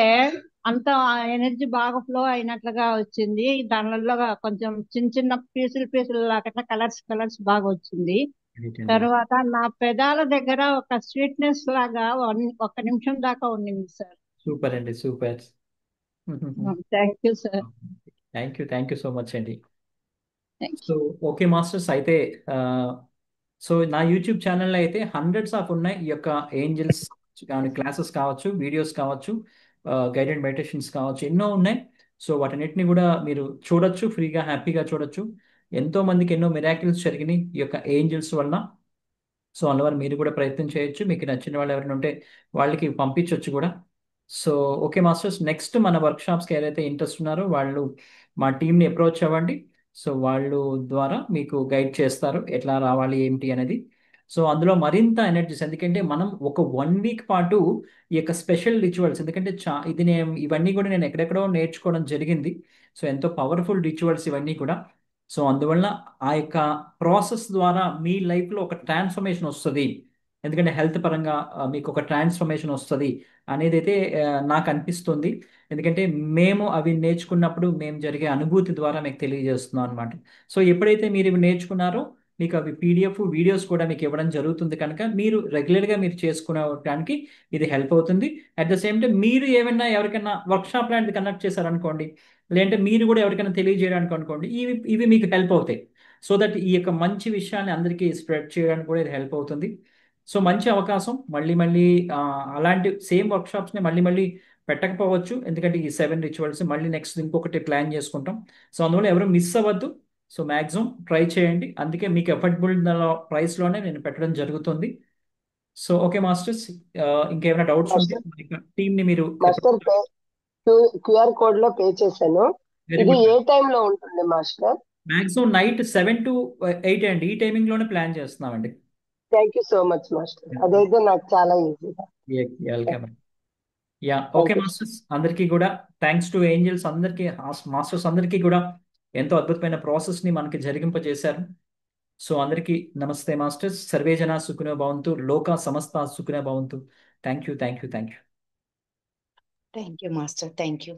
అంత ఎనర్జీ బాగా ఫ్లో అయినట్లుగా వచ్చింది. దానిలో కొంచెం చిన్న చిన్న పీసులు లాగా కలర్స్ బాగా వచ్చింది. Great అండి. తర్వాత నా పెదాల దగ్గర ఒక స్వీట్నెస్ లాగా ఒక నిమిషం దాకా ఉండింది సార్. సూపర్ అండి, super. Thank you sir. Thank you so much అండి. థ్యాంక్ సో ఓకే మాస్టర్స్, అయితే సో నా యూట్యూబ్ ఛానల్లో అయితే హండ్రెడ్స్ ఆఫ్ ఉన్నాయి, ఈ యొక్క ఏంజల్స్ కానీ క్లాసెస్ కావచ్చు, వీడియోస్ కావచ్చు, గైడెడ్ మెడిటేషన్స్ కావచ్చు, ఎన్నో ఉన్నాయి. సో వాటన్నిటిని కూడా మీరు చూడొచ్చు, ఫ్రీగా హ్యాపీగా చూడొచ్చు. ఎంతో మందికి ఎన్నో మిరాకిల్స్ జరిగినాయి ఈ యొక్క ఏంజల్స్ వల్ల. సో అందువల్ల మీరు కూడా ప్రయత్నం చేయొచ్చు, మీకు నచ్చిన వాళ్ళు ఎవరైనా ఉంటే వాళ్ళకి పంపించవచ్చు కూడా. సో ఓకే మాస్టర్స్, నెక్స్ట్ మన వర్క్షాప్స్కి ఏదైతే ఇంట్రెస్ట్ ఉన్నారో వాళ్ళు మా టీంని అప్రోచ్ అవ్వండి. సో వాళ్ళు ద్వారా మీకు గైడ్ చేస్తారు ఎట్లా రావాలి ఏంటి అనేది. సో అందులో మరింత ఎనర్జీస్, ఎందుకంటే మనం ఒక 1 వీక్ పాటు ఈ యొక్క స్పెషల్ రిచువల్స్, ఎందుకంటే ఇవన్నీ కూడా నేను ఎక్కడెక్కడో నేర్చుకోవడం జరిగింది. సో ఎంతో పవర్ఫుల్ రిచువల్స్ ఇవన్నీ కూడా. సో అందువల్ల ఆ యొక్క ప్రాసెస్ ద్వారా మీ లైఫ్లో ఒక ట్రాన్స్ఫర్మేషన్ వస్తుంది, ఎందుకంటే హెల్త్ పరంగా మీకు ఒక ట్రాన్స్ఫర్మేషన్ వస్తుంది అనేది అయితే నాకు అనిపిస్తుంది. ఎందుకంటే మేము అవి నేర్చుకున్నప్పుడు మేము జరిగే అనుభూతి ద్వారా మీకు తెలియజేస్తున్నాం అనమాట. సో ఎప్పుడైతే మీరు ఇవి నేర్చుకున్నారో మీకు అవి పీడిఎఫ్ వీడియోస్ కూడా మీకు ఇవ్వడం జరుగుతుంది, కనుక మీరు రెగ్యులర్గా మీరు చేసుకునేటానికి ఇది హెల్ప్ అవుతుంది. అట్ ద సేమ్ టైం మీరు ఏమైనా ఎవరికైనా వర్క్షాప్ లాంటిది కండక్ట్ చేశారనుకోండి, లేదంటే మీరు కూడా ఎవరికైనా తెలియజేయడానికి అనుకోండి, ఇవి మీకు హెల్ప్ అవుతాయి. సో దట్ ఈ యొక్క మంచి విషయాన్ని అందరికీ స్ప్రెడ్ చేయడానికి కూడా ఇది హెల్ప్ అవుతుంది. సో మంచి అవకాశం. మళ్ళీ మళ్ళీ అలాంటి సేమ్ వర్క్షాప్స్ని మళ్ళీ పెట్టకపోవచ్చు, ఎందుకంటే ఈ 7 రిచువల్స్ మళ్ళీ నెక్స్ట్ ఇంకొకటి ప్లాన్ చేసుకుంటాం. సో అందువల్ల ఎవరు మిస్ అవ్వద్దు. సో మ్యాక్సిమం ట్రై చేయండి, అందుకే మీకు ఎఫర్టబుల్ ప్రైస్లోనే నేను పెట్టడం జరుగుతుంది. సో ఓకే మాస్టర్స్, ఇంకేమైనా డౌట్స్ ఉంటే టీంని మీరు మాస్టర్ క్యూఆర్ కోడ్ లో పే చేశాను. వెరీ ఇది గుడ్. ఏ టైం లో ఉంటుంది మాస్టర్? మ్యాక్సిమం నైట్ 7 to 8 అండి, ఈ టైమింగ్ లోనే ప్లాన్ చేస్తున్నామండి. Thank you so much master. అదైతే నాకు చాలా ఈజీగా. Welcome. Okay thank you. Masters, అందరికీ కూడా థ్యాంక్స్ టు ఏంజల్స్ అందరికీ, మాస్టర్స్ అందరికీ కూడా ఎంతో అద్భుతమైన ప్రాసెస్ ని మనకి జరిగింపజేశారు. సో అందరికీ నమస్తే మాస్టర్స్. సర్వే జన సుఖినో భవంతు, లోక సమస్త సుఖినో భవంతు. Thank you. Thank you master. Thank you.